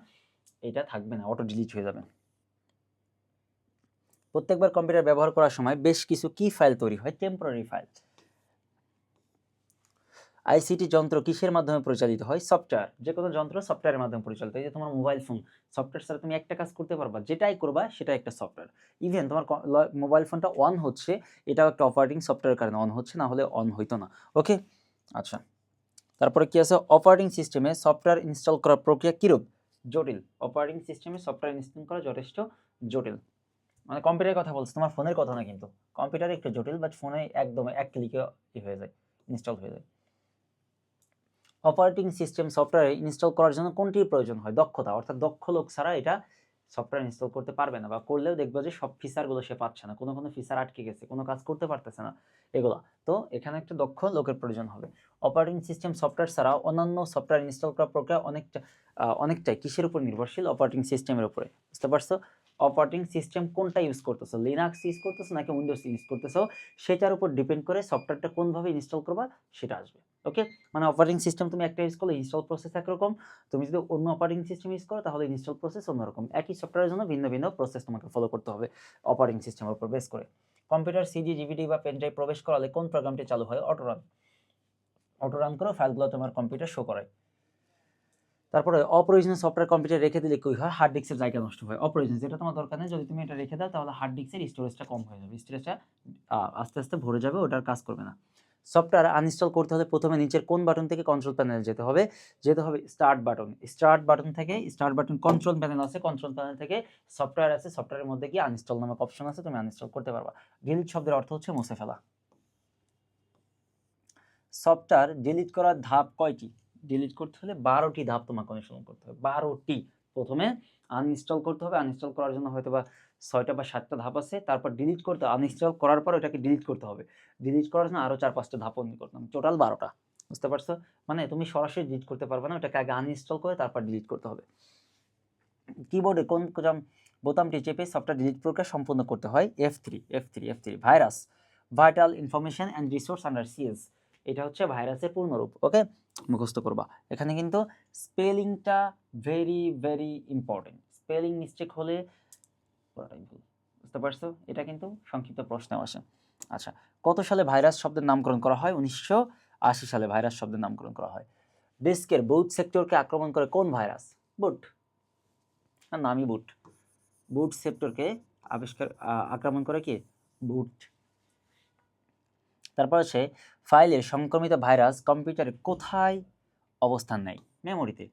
এটা থাকবে না, অটো ডিলিট হয়ে যাবে। প্রত্যেকবার কম্পিউটার ব্যবহার করার সময় বেশ কিছু কি ফাইল তৈরি হয়? Temporary file. আইসিটি যন্ত্র কিসের মাধ্যমে পরিচালিত হয়? সফটওয়্যার। যে কোনো যন্ত্র সফটওয়্যারের মাধ্যমে পরিচালিত। এই যে তোমার মোবাইল ফোন, সফটওয়্যার ছাড়া তুমি একটা কাজ করতে পারবা, যেটাই করবা সেটা একটা সফটওয়্যার। ইভেন তোমার মোবাইল ফোনটা অন হচ্ছে, এটাও একটা অপারেটিং সফটওয়্যারের কারণে অন হচ্ছে, না হলে অন হইতো না। ওকে, আচ্ছা, তারপরে কি আছে? অপারেটিং সিস্টেমে সফটওয়্যার ইনস্টল করার প্রক্রিয়া কিরূপ? জটিল। অপারেটিং সিস্টেমে সফটওয়্যার ইনস্টল করা যথেষ্ট জটিল। মানে কম্পিউটারের কথা বলছি, তোমার ফোনের কথা না কিন্তু। কম্পিউটারে একটু জটিল, বাট ফোনে একদম এক ক্লিকে হয়ে যায়, ইনস্টল হয়ে যায়। অপারেটিং সিস্টেম সফটওয়্যার ইনস্টল করার জন্য কোনটির প্রয়োজন হয়? দক্ষতা, অর্থাৎ দক্ষ লোক ছাড়া এটা সফটওয়্যার ইনস্টল করতে পারবে না, বা করলেও দেখবে যে সব ফিচারগুলো সে পাচ্ছে না, কোনো ফিচার আটকে গেছে, কোনো কাজ করতে পারতেছে না এগুলা। তো এখানে একটা দক্ষ লোকের প্রয়োজন হবে। অপারেটিং সিস্টেম সফটওয়্যার ছাড়াও অন্যান্য সফটওয়্যার ইনস্টল করার প্রক্রিয়া অনেকটাই কিসের উপর নির্ভরশীল? অপারেটিং সিস্টেমের উপরে। বুঝতে পারছো? অপারেটিং সিস্টেম কোনটা ইউজ করতেছো, লিনাক্স ইউজ করতেছো নাকি উইন্ডোজ ইউজ করতেছো, সেটার উপর ডিপেন্ড করে সফটওয়্যারটা কোনভাবে ইনস্টল করবা সেটা আসবে। ওকে, মানে অপারেটিং সিস্টেম তুমি একটা ইউজ করলে ইনস্টল প্রসেস একরকম, তুমি যদি অন্য অপারেটিং সিস্টেম ইউজ করো তাহলে ইনস্টল প্রসেস অন্যরকম। একই সফটওয়্যারের জন্য ভিন্ন ভিন্ন প্রসেস তোমাকে ফলো করতে হবে অপারেটিং সিস্টেমের উপর বেস করে। কম্পিউটার সিডি, ডিভিডি বা পেন ড্রাইভ প্রবেশ করালে কোন প্রোগ্রামটি চালু হয়? অটোরান। অটোরান করো, ফাইলগুলো তোমার কম্পিউটার শো করায়। তারপরে অপ্রয়োজনীয় সফটওয়্যার কম্পিউটার রেখে দিলে কি হয়? হার্ড ডিস্কের জায়গা নষ্ট হয়। অপ্রয়োজনীয়, যেটা তোমার দরকার নেই, যদি তুমি এটা রেখে দাও তাহলে হার্ড ডিস্কের স্টোরেজটা কম হয়ে যাবে, স্টোরেজটা আস্তে আস্তে ভরে যাবে, ওটার কাজ করবে না। সফটওয়্যার আনইনস্টল করতে হলে প্রথমে নিচের কোন বাটন থেকে কন্ট্রোল প্যানেলে যেতে হবে? Start button. স্টার্ট বাটন থেকে, স্টার্ট বাটন কন্ট্রোল প্যানেল আছে, কন্ট্রোল প্যানেল থেকে সফটওয়্যার আছে, সফটওয়্যারের মধ্যে গিয়ে আনইনস্টল নামক অপশন আছে, তুমি আনইনস্টল করতে পারবা। ডিলিট শব্দের অর্থ হচ্ছে মুছে ফেলা। সফটওয়্যার ডিলিট করার ধাপ কয়টি? ডিলিট করতে হলে 12টি ধাপ তোমাকে অনুসরণ করতে হবে, 12টি। প্রথমে আনইনস্টল করতে হবে, আনইনস্টল করার জন্য হয়তো বা 6টা বা 7টা ধাপ আছে, তারপর ডিলিট করতে, আনইনস্টল করার পর ওটাকে ডিলিট করতে হবে, ডিলিট করার জন্য আরও 4-5টা ধাপ করতে হবে, টোটাল 12টা। বুঝতে পারছো? মানে তুমি সরাসরি ডিলিট করতে পারবে না, ওটাকে আগে আনইনস্টল করে তারপর ডিলিট করতে হবে। কিবোর্ডে কোন বোতামটি চেপে সফটওয়্যার ডিলিট প্রক্রিয়া সম্পূর্ণ করতে হয়? F3। Virus, vital information and resource under siege, এটা হচ্ছে ভাইরাসের পূর্ণরূপ। ওকে, মুখস্থ করবা। এখানে কিন্তু স্পেলিংটা very very important, spelling mistake হলে পুরোটাই ভুল। বুঝতে পারছো? এটা কিন্তু সংক্ষিপ্ত প্রশ্নেও আসে। আচ্ছা, কত সালে ভাইরাস শব্দের নামকরণ করা হয়? 1980 সালে ভাইরাস শব্দের নামকরণ করা হয়। ডেস্কের বুট সেক্টরকে আক্রমণ করে কোন ভাইরাস? বুট, নামই বুট। বুট সেক্টরকে আক্রমণ করে কি? বুট। তারপর হচ্ছে ফাইলের সংক্রমিত ভাইরাস কম্পিউটারে কোথায় অবস্থান নেয়? মেমোরিতে।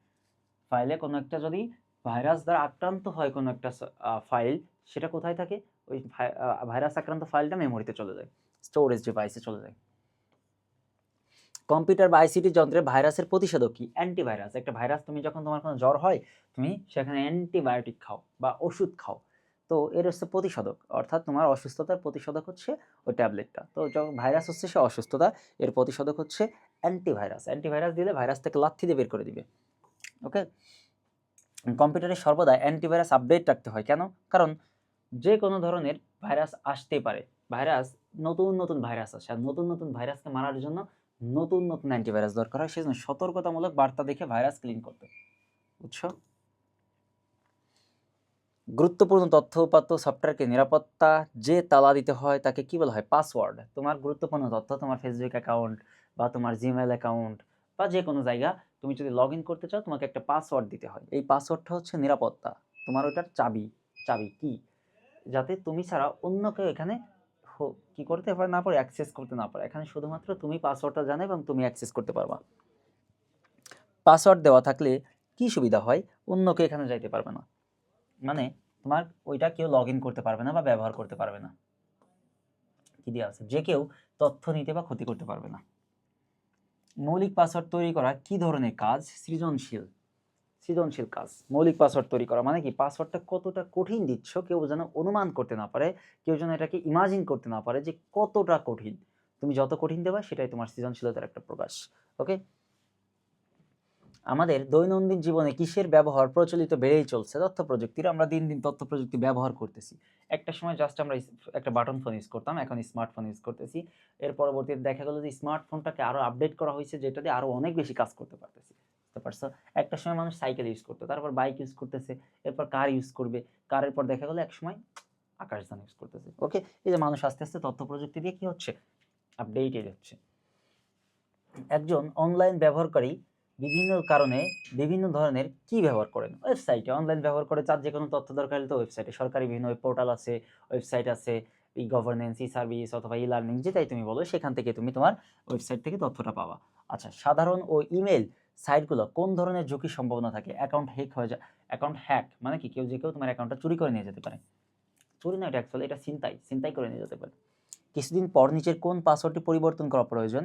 ফাইলে কোনো একটা যদি ভাইরাস দ্বারা আক্রান্ত হয় কোনো একটা ফাইল, সেটা কোথায় থাকে? ওই ভাইরাস আক্রান্ত ফাইলটা মেমোরিতে চলে যায়, স্টোরেজ ডিভাইসে চলে যায়। কম্পিউটার বা আইসিটি যন্ত্রে ভাইরাসের প্রতিষেধক কি? অ্যান্টিভাইরাস। একটা ভাইরাস, তুমি যখন তোমার কোনো জ্বর হয়, তুমি সেখানে অ্যান্টিবায়োটিক খাও বা ওষুধ খাও, তো এর হচ্ছে প্রতিষেধক, অর্থাৎ তোমার অসুস্থতার প্রতিষেধক হচ্ছে ওই ট্যাবলেটটা। তো যখন ভাইরাস হচ্ছে সে অসুস্থতা, এর প্রতিষেধক হচ্ছে অ্যান্টিভাইরাস। অ্যান্টিভাইরাস দিলে ভাইরাস থেকে লাথি দিয়ে বের করে দিবে। ওকে, কম্পিউটারে সর্বদা অ্যান্টিভাইরাস আপডেট রাখতে হয় কেন? কারণ যে কোনো ধরনের ভাইরাস আসতে পারে, নতুন ভাইরাস আসে, আর নতুন ভাইরাসকে মারার জন্য নতুন অ্যান্টিভাইরাস দরকার হয়, সেজন্য সতর্কতামূলক বার্তা দেখে ভাইরাস ক্লিন করতে। বুঝছো? গুরুত্বপূর্ণ তথ্য উপাত্ত সফটওয়্যারকে নিরাপত্তা যে তালা দিতে হয় তাকে কি বলা হয়? পাসওয়ার্ড। তোমার গুরুত্বপূর্ণ তথ্য, তোমার ফেসবুক অ্যাকাউন্ট বা তোমার জিমেইল অ্যাকাউন্ট বা যে কোনো জায়গা, তুমি যদি লগ ইন করতে চাও তোমাকে একটা পাসওয়ার্ড দিতে হয়। এই পাসওয়ার্ডটা হচ্ছে নিরাপত্তা, তোমার ওটার চাবি কি, যাতে তুমি ছাড়া অন্য কেউ এখানে কি করতে না পারে, অ্যাক্সেস করতে না পারে। এখানে শুধুমাত্র তুমি পাসওয়ার্ডটা জানো এবং তুমি অ্যাক্সেস করতে পারবা। পাসওয়ার্ড দেওয়া থাকলে কি সুবিধা হয়? অন্য কেউ এখানে যাইতে পারবে না, মানে তোমার ওইটা কেউ লগ ইন করতে পারবে না বা ব্যবহার করতে পারবে না। কি দেওয়া আছে? যে কেউ তথ্য নিতে বা ক্ষতি করতে পারবে না। মৌলিক পাসওয়ার্ড তৈরি করা কি ধরনের কাজ? সৃজনশীল কাজ। মৌলিক পাসওয়ার্ড তৈরি করা মানে কি? পাসওয়ার্ডটা কতটা কঠিন দিচ্ছ কেউ যেন অনুমান করতে না পারে, কেউ যেন এটাকে ইমাজিন করতে না পারে যে কতটা কঠিন। তুমি যত কঠিন দেবা সেটাই তোমার সৃজনশীলতার একটা প্রকাশ। ওকে, আমাদের দৈনন্দিন জীবনে কিসের ব্যবহার প্রচলিত বেড়েই চলছে? তথ্য প্রযুক্তির। আমরা দিন দিন তথ্য প্রযুক্তি ব্যবহার করতেছি। একটা সময় জাস্ট আমরা একটা বাটন ফোন ইউজ করতাম, এখন স্মার্টফোন ইউজ করতেছি। এর পরবর্তীতে দেখা গেল যে স্মার্টফোনটাকে আরো আপডেট করা হয়েছে, যেটা দিয়ে আরো অনেক বেশি কাজ করতে পারতেছি। বুঝতে পারছো? একটা সময় মানুষ সাইকেল ইউজ করতো, তারপর বাইক ইউজ করতেছে, এরপর কার ইউজ করবে, কারের পর দেখা গেল এক সময় আকাশযান ইউজ করতেছে। ওকে, এই যে মানুষ আস্তে আস্তে তথ্য প্রযুক্তি দিয়ে কি হচ্ছে? আপডেটেড হচ্ছে। একজন অনলাইন ব্যবহারকারী বিভিন্ন কারণে বিভিন্ন ধরনের কি ব্যবহার করেন? ওয়েবসাইটে অনলাইন ব্যবহার করে, যে কোনো তথ্য দরকার হলে তো ওয়েবসাইটে, সরকারি বিভিন্ন পোর্টাল আছে, ওয়েবসাইট আছে, ই গভর্নেন্স, ই সার্ভিস অথবা ই লার্নিং, যেটাই তুমি বলো, সেখান থেকে তুমি তোমার ওয়েবসাইট থেকে তথ্যটা পাবা। আচ্ছা, সাধারণ ও ইমেল সাইটগুলো কোন ধরনের ঝুঁকির সম্ভাবনা থাকে? অ্যাকাউন্ট হ্যাক হয়ে যায়। অ্যাকাউন্ট হ্যাক মানে কি? কেউ তোমার অ্যাকাউন্টটা চুরি করে নিয়ে যেতে পারে। চুরি না, এটা অ্যাকচুয়ালি এটা ছিনতাই করে নিয়ে যেতে পারে। কিছুদিন পর নিচের কোন পাসওয়ার্ডটি পরিবর্তন করা প্রয়োজন?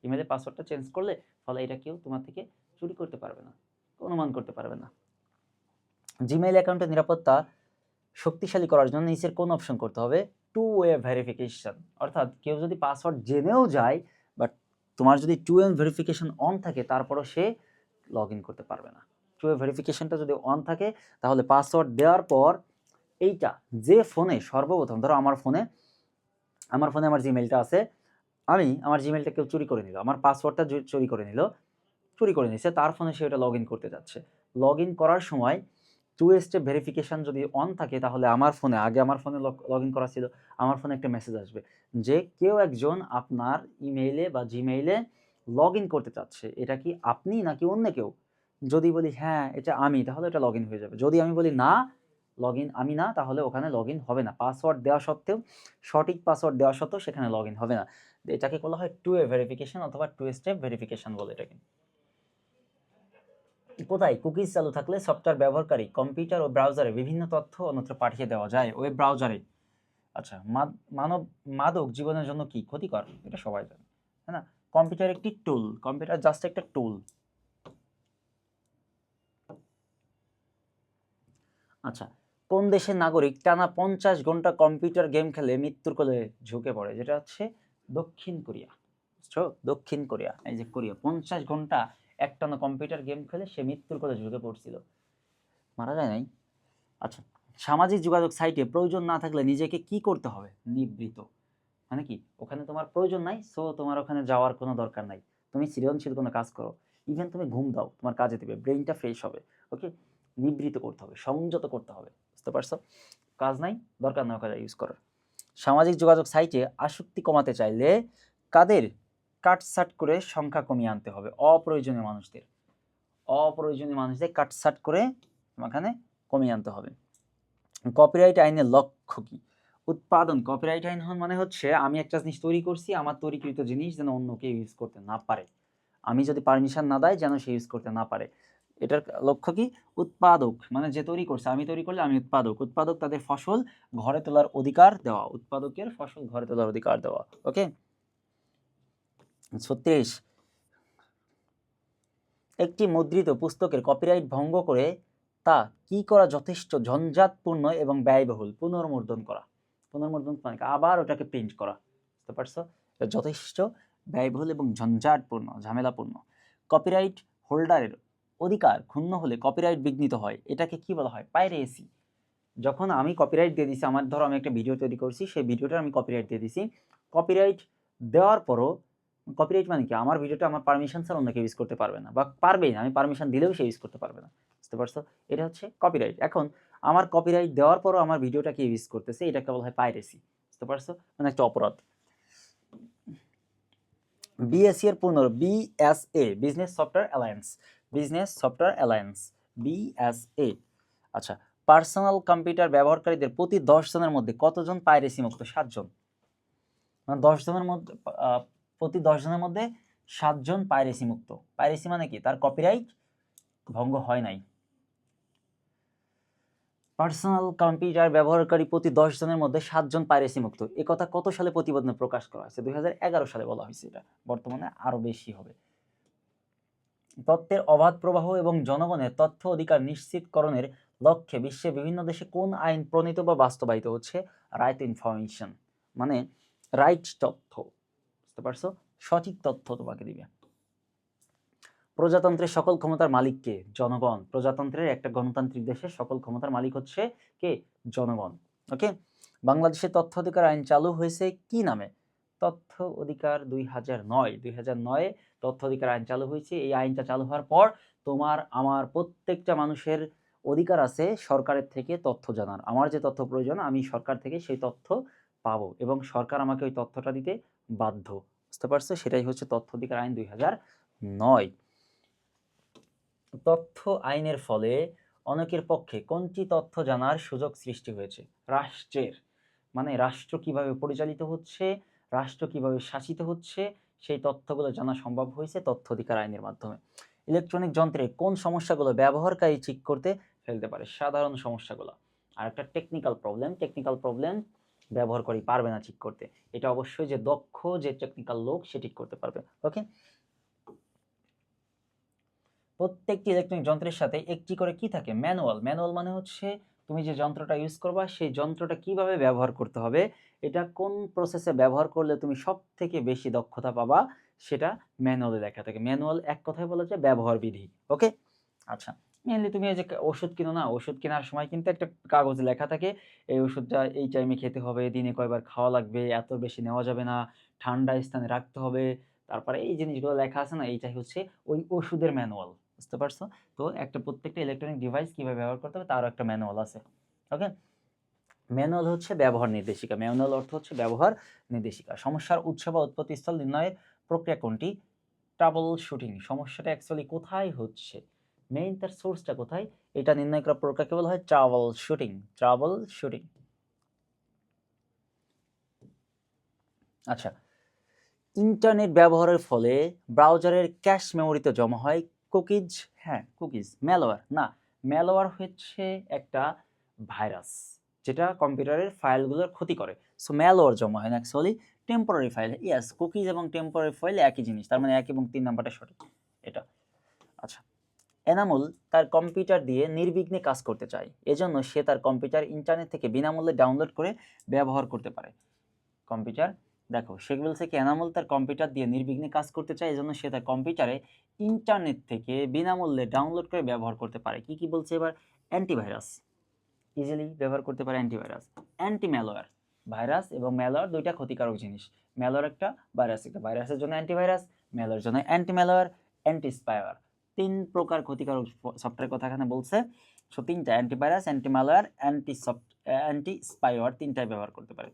ইমেইলের পাসওয়ার্ডটা চেঞ্জ করলে ফলে এটা কেউ তোমার থেকে চুরি করতে পারবে না, অনুমান করতে পারবে না। জিমেইল অ্যাকাউন্টের নিরাপত্তা শক্তিশালী করার জন্য নিচের কোন অপশন করতে হবে? Two way verification. অর্থাৎ কেউ যদি পাসওয়ার্ড জেনেও যায়, বাট তোমার যদি টু ওয়ে ভেরিফিকেশন অন থাকে, তারপরও সে লগ ইন করতে পারবে না। টু ওয়ে ভেরিফিকেশনটা যদি অন থাকে, তাহলে পাসওয়ার্ড দেওয়ার পর এইটা যে ফোনে সর্বপ্রথম, ধরো আমার ফোনে আমার জিমেইলটা আছে, আমার জিমেইলটা কেউ চুরি করে নিল, আমার পাসওয়ার্ডটা চুরি করে নিছে, তার ফোনে সে ওটা লগ ইন করতে যাচ্ছে। লগ ইন করার সময় টু স্টেপ ভেরিফিকেশন যদি অন থাকে, তাহলে আমার ফোনে লগ ইন করা ছিল, আমার ফোনে একটা মেসেজ আসবে যে কেউ একজন আপনার ইমেইলে বা জিমেইলে লগ ইন করতে চাচ্ছে, এটা কি আপনি নাকি অন্য কেউ? যদি বলি হ্যাঁ এটা আমি, তাহলে এটা লগ ইন হয়ে যাবে। যদি আমি বলি না, লগ ইন আমি না, তাহলে ওখানে লগ ইন হবে না। পাসওয়ার্ড দেওয়া সত্ত্বেও, সঠিক পাসওয়ার্ড দেওয়া সত্ত্বেও সেখানে লগ ইন হবে না। এটাকে বলা হয় টু ওয়ে ভেরিফিকেশন অথবা টু স্টেপ ভেরিফিকেশন বলে এটাকে। কোথায়? কুকিজ চালু থাকলে সফটওয়্যার ব্যবহারকারী কম্পিউটার ও ব্রাউজারে বিভিন্ন তথ্য অন্যত্র পাঠিয়ে দেওয়া যায়। ওয়েব ব্রাউজারে। আচ্ছা, মাদক জীবনের জন্য কি ক্ষতিকর? এটা সবাই জানে, তাই না? কম্পিউটার একটি টুল, কম্পিউটার জাস্ট একটা টুল। আচ্ছা, কোন দেশের নাগরিক টানা 50 ঘন্টা কম্পিউটার গেম খেলে মৃত্যুর কোলে ঝুঁকে পড়ে? যেটা হচ্ছে দক্ষিণ কোরিয়া। বুঝছো? দক্ষিণ কোরিয়া, এই যে কোরিয়া, 50 ঘন্টা একটানা কম্পিউটার গেম খেলে সে মৃত্যুর কোলে ঝুঁকে পড়ছিল, মারা যায় নাই। আচ্ছা, সামাজিক যোগাযোগ সাইটে প্রয়োজন না থাকলে নিজেকে কি করতে হবে? নিবৃত। মানে কি, ওখানে তোমার প্রয়োজন নাই, সো তোমার ওখানে যাওয়ার কোনো দরকার নাই। তুমি সৃজনশীল কোনো কাজ করো, ইভেন তুমি ঘুম দাও, তোমার কাজে দেবে, ব্রেইনটা ফ্রেশ হবে। ওকে, নিবৃত করতে হবে, সংযত করতে হবে। বুঝতে পারছো? কাজ নাই, দরকার না ওখানে ইউজ করার। সামাজিক যোগাযোগ সাইটে আসক্তি কমাতে চাইলে কাদের কাটছাট করে সংখ্যা কমিয়ে আনতে হবে? অপ্রয়োজনীয় মানুষদের কাটছাট করে এখানে কমিয়ে আনতে হবে। কপিরাইট আইনের লক্ষ্য কি? উৎপাদন। কপিরাইট আইন মানে হচ্ছে আমি একটা জিনিস তৈরি করছি, আমার তৈরিকৃত জিনিস যেন অন্য কেউ ইউজ করতে না পারে, আমি যদি পারমিশন না দেয় যেন সে ইউজ করতে না পারে। এটার লক্ষ্য কি? উৎপাদক মানে যে তৈরি করছে, আমি তৈরি করলে আমি উৎপাদক, তাদের ফসল ঘরে তোলার অধিকার দেওয়া, উৎপাদকের ফসল ঘরে তোলার অধিকার দেওয়া। ওকে। 36, একটি মুদ্রিত পুস্তকের কপিরাইট ভঙ্গ করে তা কি করা যথেষ্ট ঝঞ্ঝাটপূর্ণ এবং ব্যয়বহুল? পুনর্মুদ্রণ করা। পুনর্মুদ্রণ মানে আবার ওটাকে প্রিন্ট করা। বুঝতে পারছো? যথেষ্ট ব্যয়বহুল এবং ঝঞ্ঝাটপূর্ণ, ঝামেলাপূর্ণ। কপিরাইট হোল্ডারের অধিকার ক্ষুণ্ণ হলে কপিরাইট বিঘ্নিত হয়, এটাকে কি বলা হয়? পাইরেসি। যখন আমি কপিরাইট দিয়ে দিছি, আমার ধরো আমি একটা ভিডিও তৈরি করছি, সেই ভিডিওটা আমি কপিরাইট দিয়ে দিছি, কপিরাইট দেওয়ার পরও, কপিরাইট মানে কি, আমার ভিডিওটা আমার পারমিশন ছাড়া অন্য কেউ ইউজ করতে পারবে না, বা পারবেই না, আমি পারমিশন দিলেও সে ইউজ করতে পারবে না। বুঝতে পারছো? এটা হচ্ছে কপিরাইট। এখন আমার কপিরাইট দেওয়ার পরও আমার ভিডিওটা কেউ ইউজ করতেছে, এটাকে বলা হয় পাইরেসি। বুঝতে পারছো? মানে একটা অপরাধ। বিএসএ এর পূর্ণ, BSA, business software alliance, BSA. আচ্ছা, পার্সোনাল কম্পিউটার ব্যবহারকারীদের প্রতি 10 জনের মধ্যে কতজন পাইরেসি মুক্ত? 7 জন। মানে 10 জনের মধ্যে, প্রতি 10 জনের মধ্যে 7 জন পাইরেসি মুক্ত। পাইরেসি মানে কি? তার কপিরাইট ভঙ্গ হয় নাই। পার্সোনাল কম্পিউটার ব্যবহারকারী প্রতি 10 জনের মধ্যে 7 জন পাইরেসি মুক্ত। এ কথা কত সালে প্রতিবেদনে প্রকাশ করা হয়েছে? 2011 সালে বলা হয়েছে। এটা বর্তমানে আরো বেশি হবে। তথ্যের অবাধ প্রবাহ এবং জনগণের তথ্য অধিকার নিশ্চিতকরণের লক্ষ্যে বিশ্বের বিভিন্ন দেশে কোন আইন প্রণীত বা বাস্তবায়িত হচ্ছে? রাইট টু ইনফরমেশন, মানে রাইট তথ্য। বুঝতে পারছো? সঠিক তথ্য তোমাকে দিবে। প্রজাতন্ত্রের সকল ক্ষমতার মালিক কে? জনগণ। প্রজাতন্ত্রের একটা গণতান্ত্রিক দেশের সকল ক্ষমতার মালিক হচ্ছে কে? জনগণ। ওকে। বাংলাদেশে তথ্য অধিকার আইন চালু হয়েছে কি নামে? তথ্য অধিকার 2009 তথ্য অধিকার আইন চালু হয়েছে। এই আইনটা চালু হওয়ার পর তোমার আমার প্রত্যেকটা মানুষের অধিকার আছে সরকারের থেকে তথ্য জানার। আমার যে তথ্য প্রয়োজন, আমি সরকার থেকে সেই তথ্য পাবো এবং সরকার আমাকে ওই তথ্যটা দিতে বাধ্য। বুঝতে পারছো? সেটাই হচ্ছে তথ্য অধিকার আইন 2009। তথ্য আইনের ফলে অনেকের পক্ষে কোনটি তথ্য জানার সুযোগ সৃষ্টি হয়েছে? রাষ্ট্রের, মানে রাষ্ট্র কিভাবে পরিচালিত হচ্ছে, রাষ্ট্র কিভাবে শাসিত হচ্ছে, সেই তথ্যগুলো জানা সম্ভব হয়েছে তথ্য অধিকার আইনের মাধ্যমে। ইলেকট্রনিক যন্ত্রে কোন সমস্যাগুলো ব্যবহারকারী ঠিক করতে ফেলতে পারে? সাধারণ সমস্যাগুলো। আর একটা টেকনিক্যাল প্রবলেম ব্যবহারকারী পারবে না ঠিক করতে। এটা অবশ্যই যে দক্ষ, যে টেকনিক্যাল লোক, সে ঠিক করতে পারবে। ওকে। প্রত্যেকটি ইলেকট্রনিক যন্ত্রের সাথে একটি করে কি থাকে? ম্যানুয়াল। ম্যানুয়াল মানে হচ্ছে তুমি যে যন্ত্রটা ইউজ করবা সেই যন্ত্রটা কিভাবে ব্যবহার করতে হবে, এটা কোন প্রসেসে ব্যবহার করলে তুমি সবথেকে বেশি দক্ষতা পাবা, সেটা ম্যানুয়ালে লেখা থাকে। ম্যানুয়াল এক কথায় বলা যায় ব্যবহার বিধি। ওকে? আচ্ছা, মেইনলি তুমি এই যে ওষুধ কিনো না, ওষুধ কেনার সময় কিন্তু একটা কাগজে লেখা থাকে এই ওষুধটা এই টাইমে খেতে হবে, দিনে কয়বার খাওয়া লাগবে, এত বেশি নেওয়া যাবে না, ঠান্ডা স্থানে রাখতে হবে। তারপরে এই জিনিসগুলো লেখা আছে না, এইটাই হচ্ছে ওই ওষুধের ম্যানুয়াল। বুঝতে পারছো? তো একটা প্রত্যেকটা ইলেকট্রনিক ডিভাইস কিভাবে ব্যবহার করতে হবে তারও একটা ম্যানুয়াল আছে। ওকে? ম্যানুয়াল হচ্ছে ব্যবহার নির্দেশিকা। ম্যানুয়াল অর্থ হচ্ছে ব্যবহার নির্দেশিকা। সমস্যার উৎস বা উৎপত্তিস্থল নির্ণয়ের প্রক্রিয়া কোনটি? Trouble shooting. সমস্যাটা অ্যাকচুয়ালি কোথায় হচ্ছে, মেইন তার সোর্সটা কোথায়, এটা নির্ণয় করার প্রক্রিয়াকে বলা হয় ট্রাবল শুটিং। Trouble shooting. আচ্ছা, ইন্টারনেট ব্যবহারের ফলে ব্রাউজারের ক্যাশ মেমোরিতে জমা হয় কুকিজ। হ্যাঁ, কুকিজ। ম্যালওয়্যার না, ম্যালওয়্যার হচ্ছে একটা ভাইরাস যেটা কম্পিউটারের ফাইলগুলোর ক্ষতি করে। সো ম্যালওয়্যার জমা হয় না, actually temporary file. Yes, cookies এবং টেম্পোরারি ফাইল একই জিনিস, তার মানে 1 এবং 3 নাম্বারটা সঠিক এটা। আচ্ছা, এনামুল তার কম্পিউটার দিয়ে নির্বিঘ্নে কাজ করতে চায়, এজন্য সে তার কম্পিউটার ইন্টারনেট থেকে বিনামূল্যে ডাউনলোড করে ব্যবহার করতে পারে। কম্পিউটার, দেখো সে বলছে কি, এনামুল তার কম্পিউটার দিয়ে নির্বিঘ্নে কাজ করতে চায়, এজন্য সে তার কম্পিউটারে ইন্টারনেট থেকে বিনামূল্যে ডাউনলোড করে ব্যবহার করতে পারে। কি কি বলছে এবার? অ্যান্টিভাইরাস, ইজিলি ব্যবহার করতে পারে অ্যান্টিভাইরাস। অ্যান্টি ম্যালওয়্যার, ভাইরাস এবং ম্যালওয়্যার দুইটা ক্ষতিকারক জিনিস। ম্যালওয়্যার একটা, ভাইরাস একটা। ভাইরাসের জন্য অ্যান্টিভাইরাস, ম্যালওয়্যারের জন্য অ্যান্টি ম্যালওয়্যার, অ্যান্টি স্পাইওয়্যার। 3 প্রকার ক্ষতিকারক সফটওয়্যার কথা এখানে বলছে। সো 3টা, antivirus, anti malware, anti spyware, 3টাই ব্যবহার করতে পারে।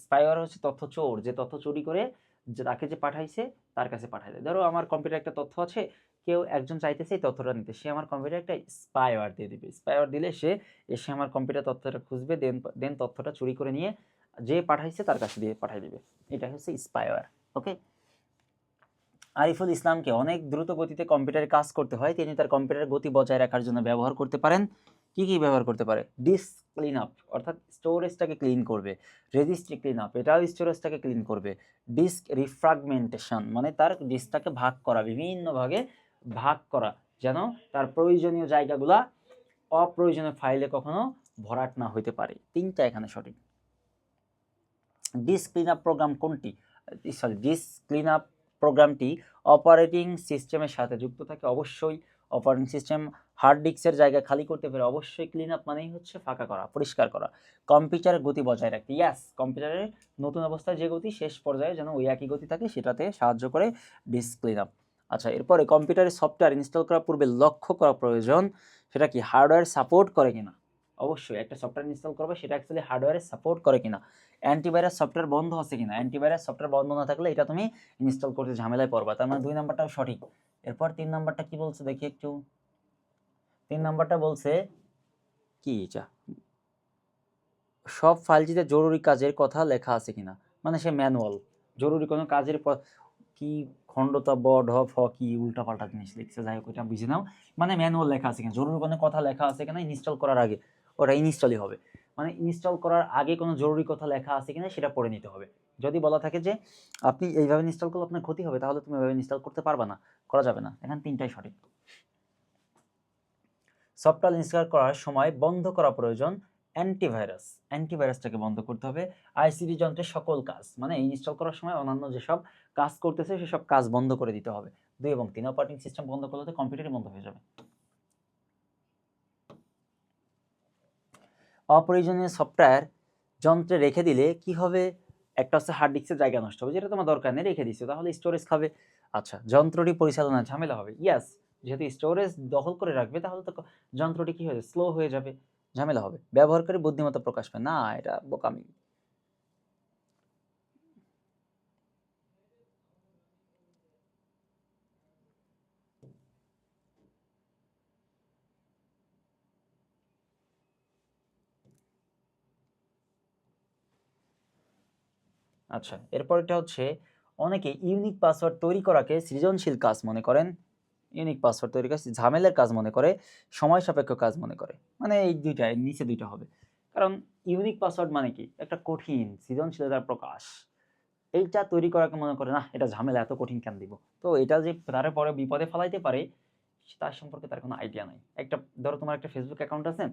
স্পাইওয়্যার হচ্ছে তথ্য চোর, যে তথ্য চুরি করে যে তাকে যে পাঠাইছে তার কাছে পাঠায় দেয়। ধরো আমার কম্পিউটারে একটা তথ্য আছে, কেউ একজন চাইতেছে এই তথ্যটা নিতে, সে আমার কম্পিউটারে একটা স্পাইওয়্যার দিয়ে দিবে। স্পাইওয়্যার দিলে সে এসে আমার কম্পিউটার তথ্যটা খুঁজবে, দেন তথ্যটা চুরি করে নিয়ে যে পাঠাইছে তার কাছে দিয়ে পাঠিয়ে দিবে। এটা হচ্ছে স্পাইওয়্যার। ওকে? আরিফুল ইসলামকে অনেক দ্রুত গতিতে কম্পিউটারে কাজ করতে হয়, তিনি তার কম্পিউটারের গতি বজায় রাখার জন্য ব্যবহার করতে পারেন। কি কি ব্যবহার করতে পারে? ডিস্ক ক্লিন আপ, অর্থাৎ স্টোরেজটাকে ক্লিন করবে। রেজিস্ট্রি ক্লিন আপ, এটাও স্টোরেজটাকে ক্লিন করবে। ডিস্ক রিফ্রাগমেন্টেশন, মানে তার ডিস্কটাকে ভাগ করা, বিভিন্ন ভাগে ভাগ করা, যেন তার প্রয়োজনীয় জায়গাগুলা অপ্রয়োজনীয় ফাইলে কখনো ভরাট না হইতে পারে। 3টা এখানে সঠিক। ডিস্ক ক্লিন আপ প্রোগ্রাম কোনটি? সরি, ডিস্ক ক্লিন আপ প্রোগ্রামটি অপারেটিং সিস্টেমের সাথে যুক্ত থাকে। অবশ্যই অপারেটিং সিস্টেম হার্ড ডিস্কের জায়গা খালি করতে পারে। অবশ্যই ক্লিন আপ মানেই হচ্ছে ফাঁকা করা, পরিষ্কার করা। কম্পিউটারের গতি বজায় রাখতে, ইয়াস, কম্পিউটারের নতুন অবস্থায় যে গতি শেষ পর্যায়ে যেন ওই একই গতি থাকে সেটাতে সাহায্য করে ডিস্ক ক্লিন আপ। আচ্ছা, এরপরে কম্পিউটারের সফটওয়্যার ইনস্টল করার পূর্বে লক্ষ্য করা প্রয়োজন সেটা কি হার্ডওয়্যার সাপোর্ট করে কিনা। অবশ্যই একটা সফটওয়্যার ইনস্টল করবে সেটা অ্যাকচুয়ালি হার্ডওয়্যারে সাপোর্ট করে কিনা। অ্যান্টিভাইরাস সফটওয়্যার বন্ধ আছে কিনা, অ্যান্টিভাইরাস সফটওয়্যার বন্ধ না থাকলে এটা তুমি ইনস্টল করতে ঝামেলায় পড়বা, তার মানে 2 নাম্বারটাও সঠিক। এরপর 3 নাম্বারটা কি বলছে দেখি একটু। 3 নাম্বারটা বলছে কি, এটা সব ফাইলটিতে জরুরি কাজের কথা লেখা আছে কিনা, মানে সে ম্যানুয়াল, জরুরি কোনো কাজের কি খণ্ডতা ব ঢ ফ কি উল্টাপাল্টা জিনিস লিখছে, যাই হোক ওইটা বুঝে নাও। মানে ম্যানুয়াল লেখা আছে কিনা, জরুরি কোনো কথা লেখা আছে কিনা ইনস্টল করার আগে, ওটা ইনস্টলই হবে। মানে ইনস্টল করার আগে কোনো জরুরি কথা লেখা আছে কিনা সেটা পড়ে নিতে হবে। যদি বলা থাকে যে আপনি এইভাবে ইনস্টল করলে আপনার ক্ষতি হবে, তাহলে তুমি ওইভাবে ইনস্টল করতে পারবা না, করা যাবে না। এখানে 3টাই সঠিক। সফটওয়্যার ইনস্টল করার সময় বন্ধ করা প্রয়োজন অ্যান্টিভাইরাস, অ্যান্টিভাইরাসটাকে বন্ধ করতে হবে। আইসিডি যন্ত্রের সকল কাজ, মানে ইনস্টল করার সময় অন্যান্য যেসব কাজ করতেছে সেসব কাজ বন্ধ করে দিতে হবে। 2 এবং 3, অপারেটিং সিস্টেম বন্ধ করলে তো কম্পিউটারই বন্ধ হয়ে যাবে। অপ্রয়োজনীয় সফটওয়্যার যন্ত্রে রেখে দিলে কি হবে? একটা হচ্ছে হার্ড ডিস্কের জায়গা নষ্ট হবে, যেটা তোমার দরকার নেই, রেখে দিচ্ছ, তাহলে স্টোরেজ খাবে। আচ্ছা, যন্ত্রটি পরিচালনা ঝামেলা হবে। ইয়াস, যেহেতু স্টোরেজ দখল করে রাখবে তাহলে তো যন্ত্রটি কি হয়ে যাবে? স্লো হয়ে যাবে, ঝামেলা হবে। ব্যবহারকারী বুদ্ধিমত্তা প্রকাশ পায় না, এটা বোকামি। আচ্ছা, এরপরটা হচ্ছে অনেকে ইউনিক পাসওয়ার্ড তৈরি করাকে সৃজনশীল কাজ মনে করেন। ইউনিক পাসওয়ার্ড তৈরি কাজ ঝামেলার কাজ মনে করে, সময় সাপেক্ষ কাজ মনে করে। মানে এই দুইটা, এর নিচে দুইটা হবে। কারণ ইউনিক পাসওয়ার্ড মানে কি? একটা কঠিন সৃজনশীলতার প্রকাশ। এইটা তৈরি করাকে মনে করে না এটা ঝামেলা, এত কঠিন কেন দিব। তো এটা যে তারা পরে বিপদে ফেলাইতে পারে তার সম্পর্কে তার কোনো আইডিয়া নাই। একটা ধরো তোমার একটা ফেসবুক অ্যাকাউন্ট আছে,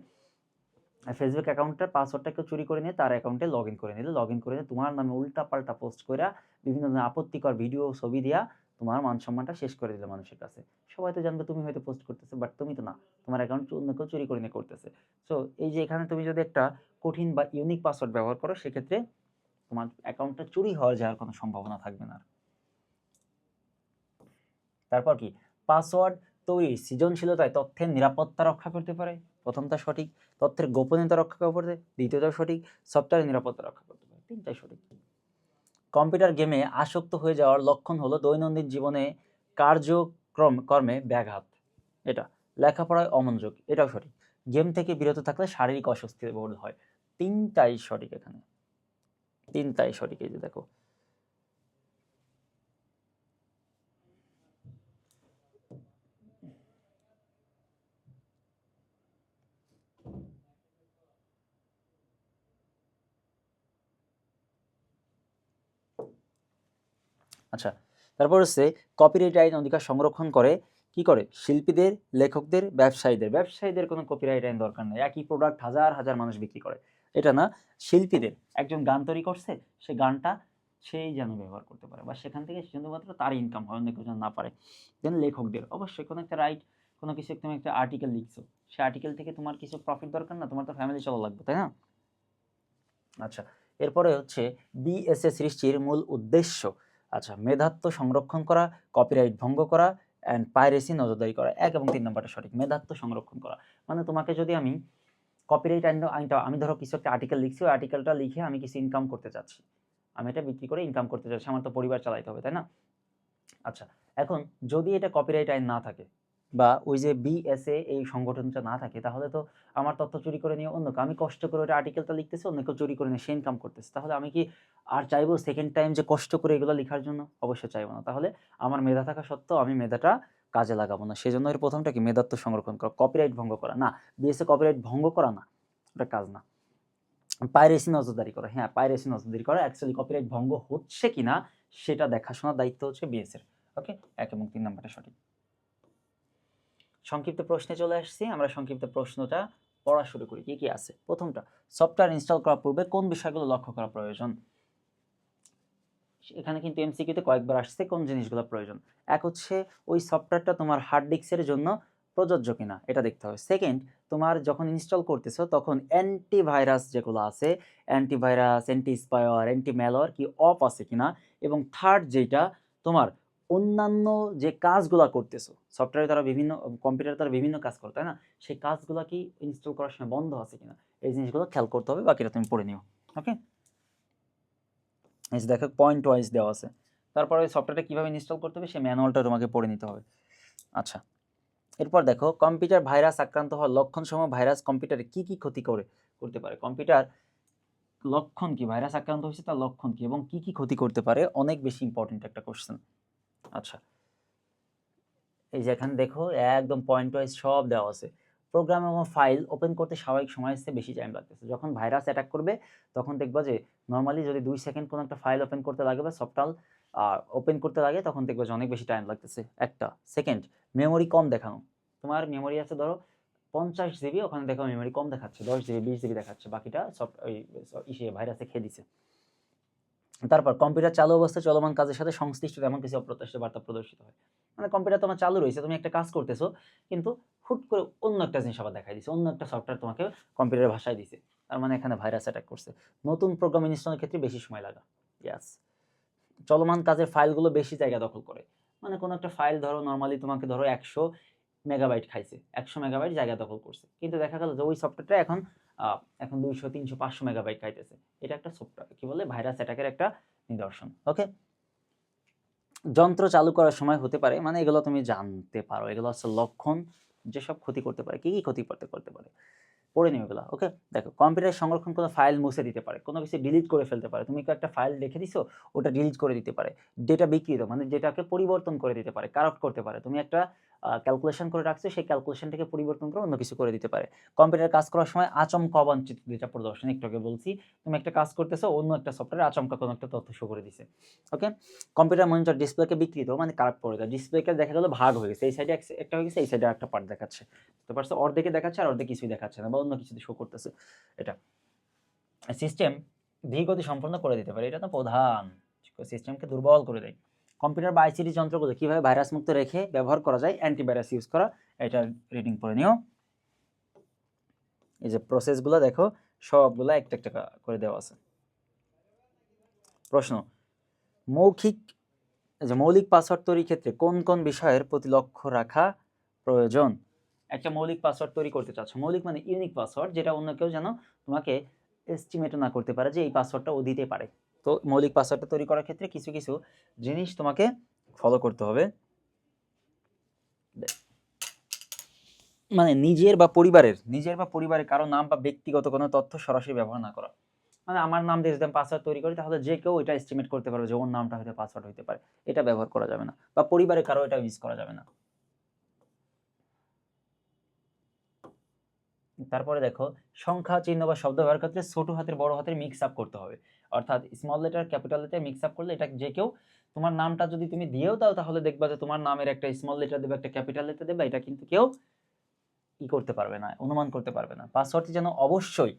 ফেসবুক অ্যাকাউন্টের পাসওয়ার্ডটা কেউ চুরি করে নিয়ে তার অ্যাকাউন্টে লগ ইন করে নিলে, লগ ইন করে নিয়ে তোমার নামে উল্টা পাল্টা পোস্ট করে বিভিন্ন ধরনের আপত্তিকর ভিডিও ছবি দিয়া তোমার মান সম্মানটা শেষ করে দিলে মানুষের কাছে। সবাই তো জানবে তুমি হয়তো পোস্ট করতেছে, বাট তুমি তো না, তোমার অ্যাকাউন্ট অন্য কেউ চুরি করে নিয়ে করতেছে। সো এই যে এখানে তুমি যদি একটা কঠিন বা ইউনিক পাসওয়ার্ড ব্যবহার করো সেক্ষেত্রে তোমার অ্যাকাউন্টটা চুরি হওয়ার যাওয়ার কোনো সম্ভাবনা থাকবে না। তারপর কি, পাসওয়ার্ড তৈরি সৃজনশীলতায় তথ্যের নিরাপত্তা রক্ষা করতে পারে, প্রথমটা সঠিক। তথ্যের গোপনীয়তা রক্ষা করতে, দ্বিতীয়টা সঠিক। সফটওয়্যারের নিরাপত্তা রক্ষা করতে পারে, তিনটাই সঠিক। কম্পিউটার গেমে আসক্ত হয়ে যাওয়ার লক্ষণ হলো দৈনন্দিন জীবনে কর্মে ব্যাঘাত, এটা। লেখাপড়ায় অমনোযোগ, এটাও সঠিক। গেম থেকে বিরত থাকলে শারীরিক অস্বস্তি বোধ হয়, তিনটাই সঠিক। এখানে তিনটাই সঠিক। এই যে দেখো, আচ্ছা। তারপর হচ্ছে কপিরাইট আইন অধিকার সংরক্ষণ করে কি করে, শিল্পীদের, লেখকদের, ব্যবসায়ীদের কোনো কপিরাইট আইন দরকার নেই। একই প্রোডাক্ট হাজার হাজার মানুষ বিক্রি করে, এটা না। শিল্পীদের, একজন গান তৈরি করছে, সে গানটা সেই যেন ব্যবহার করতে পারে বা সেখান থেকে শুধুমাত্র তার ইনকাম হয়, অন্য কেউ যেন না পারে। দেন লেখকদের অবশ্যই কোনো একটা রাইট, কোনো কিছু তুমি একটা আর্টিকেল লিখছো, সে আর্টিকেল থেকে তোমার কিছু প্রফিট দরকার না, তোমার তো ফ্যামিলি চলা লাগবে, তাই না? আচ্ছা, এরপরে হচ্ছে বিএসএ সৃষ্টির মূল উদ্দেশ্য। আচ্ছা, মেধাত্ব সংরক্ষণ করা, কপিরাইট ভঙ্গ করা অ্যান্ড পাইরেসি নজরদারি করা। 1 এবং 3 নম্বরটা সঠিক, মেধাত্ব সংরক্ষণ করা। মানে তোমাকে যদি আমি কপিরাইট আইনটা, আমি ধরো কিছু একটা আর্টিকেল লিখছি, ওই আর্টিকেলটা লিখে আমি কিছু ইনকাম করতে চাচ্ছি, আমি এটা বিক্রি করে ইনকাম করতে চাচ্ছি, আমার তো পরিবার চালাইতে হবে, তাই না? আচ্ছা, এখন যদি এটা কপিরাইট আইন না থাকে বা ওই যে বিএসএ এই সংগঠনটা না থাকে, তাহলে তো আমার তথ্য চুরি করে নিয়ে অন্য কেউ, আমি কষ্ট করে ওটা আর্টিকেলটা লিখতেছি, অন্য কেউ চুরি করে নিয়ে সে ইনকাম করতেছে, তাহলে আমি কি আর চাইবো সেকেন্ড টাইম যে কষ্ট করে এগুলো লেখার জন্য? অবশ্যই চাইবো না। তাহলে আমার মেধা থাকা সত্ত্বেও আমি মেধাটা কাজে লাগাবো না। সেজন্য এর প্রথমটা কি, মেধাত্ব সংরক্ষণ করা, কপিরাইট ভঙ্গ করা না। বিএসএ কপিরাইট ভঙ্গ করা না, ওটা কাজ না। পাইরেসি নজরদারি করা, হ্যাঁ পাইরেসি নজরদারি করা, অ্যাকচুয়ালি কপিরাইট ভঙ্গ হচ্ছে কিনা সেটা দেখাশোনার দায়িত্ব হচ্ছে বিএসএর। ওকে, 1 এবং 3 নাম্বারটা সঠিক। সংক্ষিপ্ত প্রশ্নে চলে আসছি, আমরা সংক্ষিপ্ত প্রশ্নটা পড়া শুরু করি। কি কি আছে? প্রথমটা, সফটওয়্যার ইনস্টল করার পূর্বে কোন বিষয়গুলো লক্ষ্য করা প্রয়োজন? এখানে কিন্তু এমসিকিউতে কয়েকবার আসছে কোন জিনিসগুলো প্রয়োজন। এক হচ্ছে ওই সফটওয়্যারটা তোমার হার্ড ডিস্কের জন্য প্রযোজ্য কিনা, এটা দেখতে হবে। সেকেন্ড, তোমার যখন ইনস্টল করতেছো তখন অ্যান্টিভাইরাস যেগুলো আছে, antivirus, anti spire, anti malware কি অফ আছে কিনা। এবং থার্ড যেটা, তোমার অন্যান্য যে কাজগুলো করতেছো, সফটওয়্যারে তারা বিভিন্ন, কম্পিউটারে তারা বিভিন্ন কাজ করে, তাই না? সেই কাজগুলো কি ইনস্টল করার সময় বন্ধ আছে কিনা, এই জিনিসগুলো খেয়াল করতে হবে। বাকিটা তুমি পড়ে নিও। ওকে, এই যে দেখো পয়েন্ট ওয়াইজ দেওয়া আছে। তারপরে ওই সফটওয়্যারটা কীভাবে ইনস্টল করতে হবে সেই ম্যানুয়ালটা তোমাকে পড়ে নিতে হবে। আচ্ছা, এরপর দেখো কম্পিউটার ভাইরাস আক্রান্ত হওয়ার লক্ষণসমূহ, ভাইরাস কম্পিউটারে কি কি ক্ষতি করতে পারে, কম্পিউটার লক্ষণ কি, ভাইরাস আক্রান্ত হয়েছে তার লক্ষণ কি এবং কি কি ক্ষতি করতে পারে, অনেক বেশি ইম্পর্টেন্ট একটা কোশ্চেন। আচ্ছা, এই যে এখানে দেখো একদম পয়েন্ট ওয়াইজ সব দেওয়া আছে। প্রোগ্রাম এবং ফাইল ওপেন করতে স্বাভাবিক সময়ের চেয়ে বেশি টাইম লাগতেছে। যখন ভাইরাস অ্যাটাক করবে তখন দেখবা যে নর্মালি যদি 2 সেকেন্ড কোনো একটা ফাইল ওপেন করতে লাগে বা সফটওয়্যার ওপেন করতে লাগে, তখন দেখবা যে অনেক বেশি টাইম লাগতেছে। একটা সেকেন্ড, মেমোরি কম দেখানো। তোমার মেমোরি আছে ধরো 50 জিবি, ওখানে দেখো মেমোরি কম দেখাচ্ছে, 10 জিবি 20 জিবি দেখাচ্ছে, বাকিটা ভাইরাসে খেয়ে দিছে। তারপর কম্পিউটার চালু অবস্থায় চলমান কাজের সাথে সংশ্লিষ্ট এমন কিছু অপ্রত্যাশিত বার্তা প্রদর্শিত হয়। মানে কম্পিউটার তোমার চালু রয়েছে, তুমি একটা কাজ করতেছো, কিন্তু হুট করে অন্য একটা জিনিস আবার দেখাই দিছে, অন্য একটা সফটওয়্যার তোমাকে কম্পিউটারের ভাষায় দিছে, তার মানে এখানে ভাইরাস অ্যাটাক করছে। নতুন প্রোগ্রাম ইনস্টলের ক্ষেত্রে বেশি সময় লাগা, ইয়াস। চলমান কাজের ফাইলগুলো বেশি জায়গা দখল করে। মানে কোনো একটা ফাইল ধরো নর্মালি তোমাকে ধরো 100 মেগাবাইট খাইছে, 100 মেগাবাইট জায়গা দখল করছে, কিন্তু দেখা গেল যে ওই সফটওয়্যারটা এখন 200 300 500 মেগাবাইট খাইতেছে। এটা একটা সফটওয়্যার কি বলে, ভাইরাস অ্যাটাকের একটা নিদর্শন। ওকে, যন্ত্র চালু করার সময় হতে পারে, মানে এগুলো তুমি জানতে পারো, এগুলো হচ্ছে লক্ষণ যেসব ক্ষতি করতে পারে। কি কি ক্ষতি করতে পারে পড়ে নিও এগুলো। ওকে, দেখো কম্পিউটার সংরক্ষণ কোনো ফাইল মুছে দিতে পারে, কোনো কিছু ডিলিট করে ফেলতে পারে। তুমি একটা ফাইল রেখে দিছো, ওটা ডিলিট করে দিতে পারে। ডেটা বিকৃত, মানে ডেটাকে পরিবর্তন করে দিতে পারে, কারাপ্ট করতে পারে। তুমি একটা ক্যালকুলেশন করে রাখছে সেই ক্যালকুলেশনটাকে পরিবর্তন করে অন্য কিছু করে দিতে পারে। কম্পিউটারে কাজ করার সময় আচমকা অবাঞ্ছিত ডেটা প্রদর্শন, একটু আগে বলছি, তুমি একটা কাজ করতেছো, অন্য একটা সফটওয়্যারে আচমকা কোনো একটা তথ্য শো করে দিছে। ওকে, কম্পিউটার মনিটর ডিসপ্লেকে বিকৃত মানে কারেক্ট করে দেয়, ডিসপ্লেকে দেখা গেল ভাগ হয়ে গেছে, এই সাইডে একটা হয়ে গেছে, এই সাইডে একটা পার্ট দেখাচ্ছে, বুঝতে পারছো, অর্ধেকে দেখাচ্ছে আর অর্ধেক কিছুই দেখাচ্ছে না বা অন্য কিছুতে শো করতেছে। এটা সিস্টেম ধীরগতি সম্পন্ন করে দিতে পারে, এটা তো প্রধান, সিস্টেমকে দুর্বল করে দেয়। কম্পিউটার বা আইসিটি যন্ত্রগুলো কিভাবে ভাইরাস মুক্ত রেখে ব্যবহার করা যায়, অ্যান্টিভাইরাস ইউজ করা, এটা রিডিং করে নিও। এই যে প্রসেসগুলো দেখো সবগুলো একটা একটা করে দেওয়া আছে। প্রশ্ন, মৌলিক পাসওয়ার্ড তৈরির ক্ষেত্রে কোন কোন বিষয়ের প্রতি লক্ষ্য রাখা প্রয়োজন? একটা মৌলিক পাসওয়ার্ড তৈরি করতে চাচ্ছ, মৌলিক মানে ইউনিক পাসওয়ার্ড, যেটা অন্য কেউ যেন তোমাকে এস্টিমেটও না করতে পারে যে এই পাসওয়ার্ডটা ও দিতে পারে। তো মৌলিক পাসওয়ার্ডটা তৈরি করার ক্ষেত্রে কিছু কিছু জিনিস তোমাকে ফলো করতে হবে। মানে নিজের বা পরিবারের কারো নাম বা ব্যক্তিগত কোনো তথ্য সরাসরি ব্যবহার না করা। মানে আমার নাম দিয়ে যদি আমি পাসওয়ার্ড তৈরি করি তাহলে যে কেউ এটা এস্টিমেট করতে পারবে যে ওর নামটা হয়তো পাসওয়ার্ড হতে পারে, এটা ব্যবহার করা যাবে না, বা পরিবারের কারো এটা ইউজ করা যাবে না। তারপরে দেখো, সংখ্যা, চিহ্ন বা শব্দ ব্যবহার ক্ষেত্রে ছোট হাতের বড় হাতের মিক্স আপ করতে হবে, অর্থাৎ small letter capital letter mix up করলে এটা যে কেউ তোমার নামটা যদি তুমি দিয়েও দাও তাহলে দেখবা যে তোমার নামের একটা স্মল লেটার দেবে একটা ক্যাপিটাল লেটার দেবে, এটা কিন্তু কেউ করতে পারবে না, অনুমান করতে পারবে না। পাসওয়ার্ডটি যেন অবশ্যই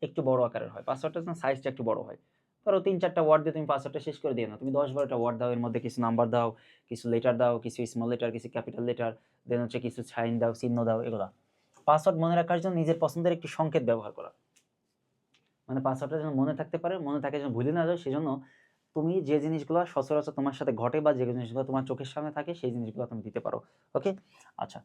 একটু বড় আকারের হয়, পাসওয়ার্ডটা যেন সাইজটা একটু বড় হয়। ধরো ৩-৪টা ওয়ার্ড দিয়ে তুমি পাসওয়ার্ডটা শেষ করে দিও না, তুমি ১০-১২টা ওয়ার্ড দাও, এর মধ্যে কিছু নাম্বার দাও, কিছু লেটার দাও, কিছু স্মল লেটার, কিছু ক্যাপিটাল লেটার, দেন হচ্ছে কিছু সাইন দাও, চিহ্ন দাও, এগুলা। পাসওয়ার্ড মনে রাখার জন্য নিজের পছন্দের একটি সংকেত ব্যবহার করা, মানে পাসওয়ার্ডটা যেন মনে থাকতে পারে, মনে থাকে যেন ভুলে না যায়, সেজন্য তুমি যে জিনিসগুলো সচরাচর তোমার সাথে ঘটে বা যে জিনিসগুলো তোমার চোখের সামনে থাকে সেই জিনিসগুলো তুমি দিতে পারো। ওকে, আচ্ছা।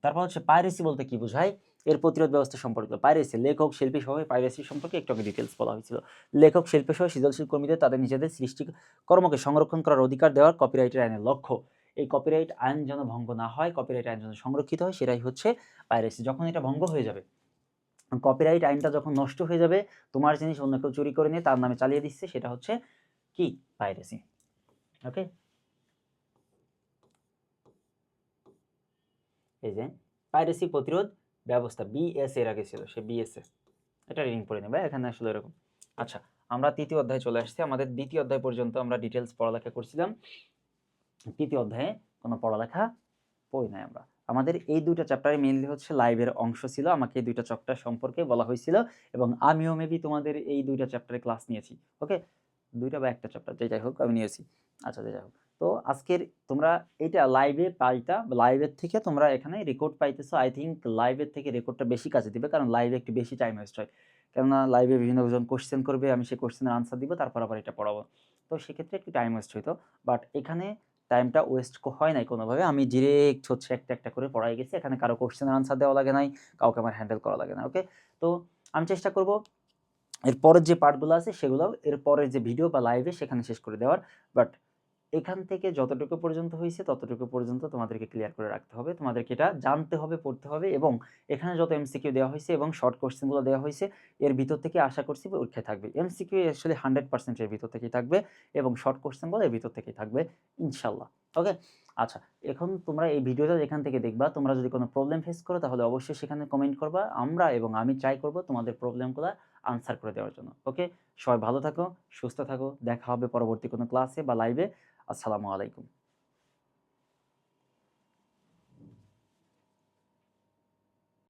তারপর হচ্ছে পাইরেসি বলতে কি বোঝায়, এর প্রতিরোধ ব্যবস্থা সম্পর্কে। পাইরেসি লেখক শিল্পী সহ পাইরেসি সম্পর্কে একটু আগে ডিটেলস বলা হয়েছিল। লেখক শিল্পী সহ সৃজনশীল কর্মীদের তাদের নিজেদের সৃষ্টি কর্মকে সংরক্ষণ করার অধিকার দেওয়ার কপিরাইটের আইনের লক্ষ্য। এই কপিরাইট আইন যেন ভঙ্গ না হয়, কপিরাইট আইন যেন সংরক্ষিত হয়, সেটাই হচ্ছে পাইরেসি। যখন এটা ভঙ্গ হয়ে যাবে, কপিরাইট আইনটা যখন নষ্ট হয়ে যাবে, তোমার জিনিস অন্য কেউ চুরি করে নিয়ে তার নামে চালিয়ে দিচ্ছে, সেটা হচ্ছে কি, পাইরেসি। ওকে, এই যে পাইরেসি প্রতিরোধ ব্যবস্থা, বিএস এর আগে ছিল, সে বিএসএস, এটা রিডিং পড়ে নেবে, এখানে আসলে এরকম। আচ্ছা, আমরা তৃতীয় অধ্যায়ে চলে আসছি, আমাদের দ্বিতীয় অধ্যায় পর্যন্ত আমরা ডিটেলস পড়ালেখা করছিলাম, তৃতীয় অধ্যায়ে কোনো পড়ালেখা পড়ি নাই আমরা। আমাদের এই দুইটা চ্যাপ্টারে মেইনলি হচ্ছে লাইভের অংশ ছিল, আমাকে এই দুইটা চ্যাপ্টার সম্পর্কে বলা হয়েছিল এবং আমিও মেবি তোমাদের এই দুইটা চ্যাপ্টারে ক্লাস নিয়েছি। ওকে, দুইটা বা একটা চ্যাপ্টার, যে যাই হোক আমি নিয়েছি। আচ্ছা, যে যাই হোক, তো আজকের তোমরা এটা লাইভে পাইতা, লাইভের থেকে তোমরা এখানে রেকর্ড পাইতেছো, আই থিঙ্ক লাইভের থেকে রেকর্ডটা বেশি কাজে দিবে, কারণ লাইভে একটু বেশি টাইম ওয়েস্ট হয়, কেননা লাইভে বিভিন্ন জন কোশ্চেন করবে, আমি সেই কোশ্চেনের আনসার দিব, তারপর আবার এটা পড়াবো, তো সেক্ষেত্রে একটু টাইম ওয়েস্ট হইতো। বাট এখানে টাইমটা ওয়েস্ট হয় নাই কোনোভাবে, আমি ডিরেক্ট হচ্ছে একটা একটা করে পড়াই গেছি, এখানে কারো কোশ্চেনের আনসার দেওয়া লাগে নাই, কাউকে আমার হ্যান্ডেল করা লাগে না। ওকে, তো আমি চেষ্টা করব এর পরের যে পার্টগুলো আছে সেগুলো এর পরের যে ভিডিও বা লাইভে সেখানে শেষ করে দেওয়ার। বাট এখান থেকে যতটুকু পর্যন্ত হয়েছে ততটুকু পর্যন্ত তোমাদেরকে ক্লিয়ার করে রাখতে হবে, তোমাদেরকে এটা জানতে হবে, পড়তে হবে, এবং এখানে যত এমসিকিউ দেওয়া হয়েছে এবং শর্ট কোশ্চেনগুলো দেওয়া হয়েছে এর ভিতর থেকে আশা করছি পরীক্ষায় থাকবে। এমসিকিউ আসলে 100% এর ভিতর থেকেই থাকবে এবং শর্ট কোশ্চেনগুলো এর ভিতর থেকেই থাকবে ইনশাল্লাহ। ওকে, আচ্ছা, এখন তোমরা এই ভিডিওটা যেখান থেকে দেখবা, তোমরা যদি কোনো প্রবলেম ফেস করো তাহলে অবশ্যই সেখানে কমেন্ট করবা, আমরা এবং আমি ট্রাই করব তোমাদের প্রবলেমগুলো আনসার করে দেওয়ার জন্য। ওকে, সবাই ভালো থাকো, সুস্থ থাকো, দেখা হবে পরবর্তী কোনো ক্লাসে বা লাইভে। আসসালামু আলাইকুম।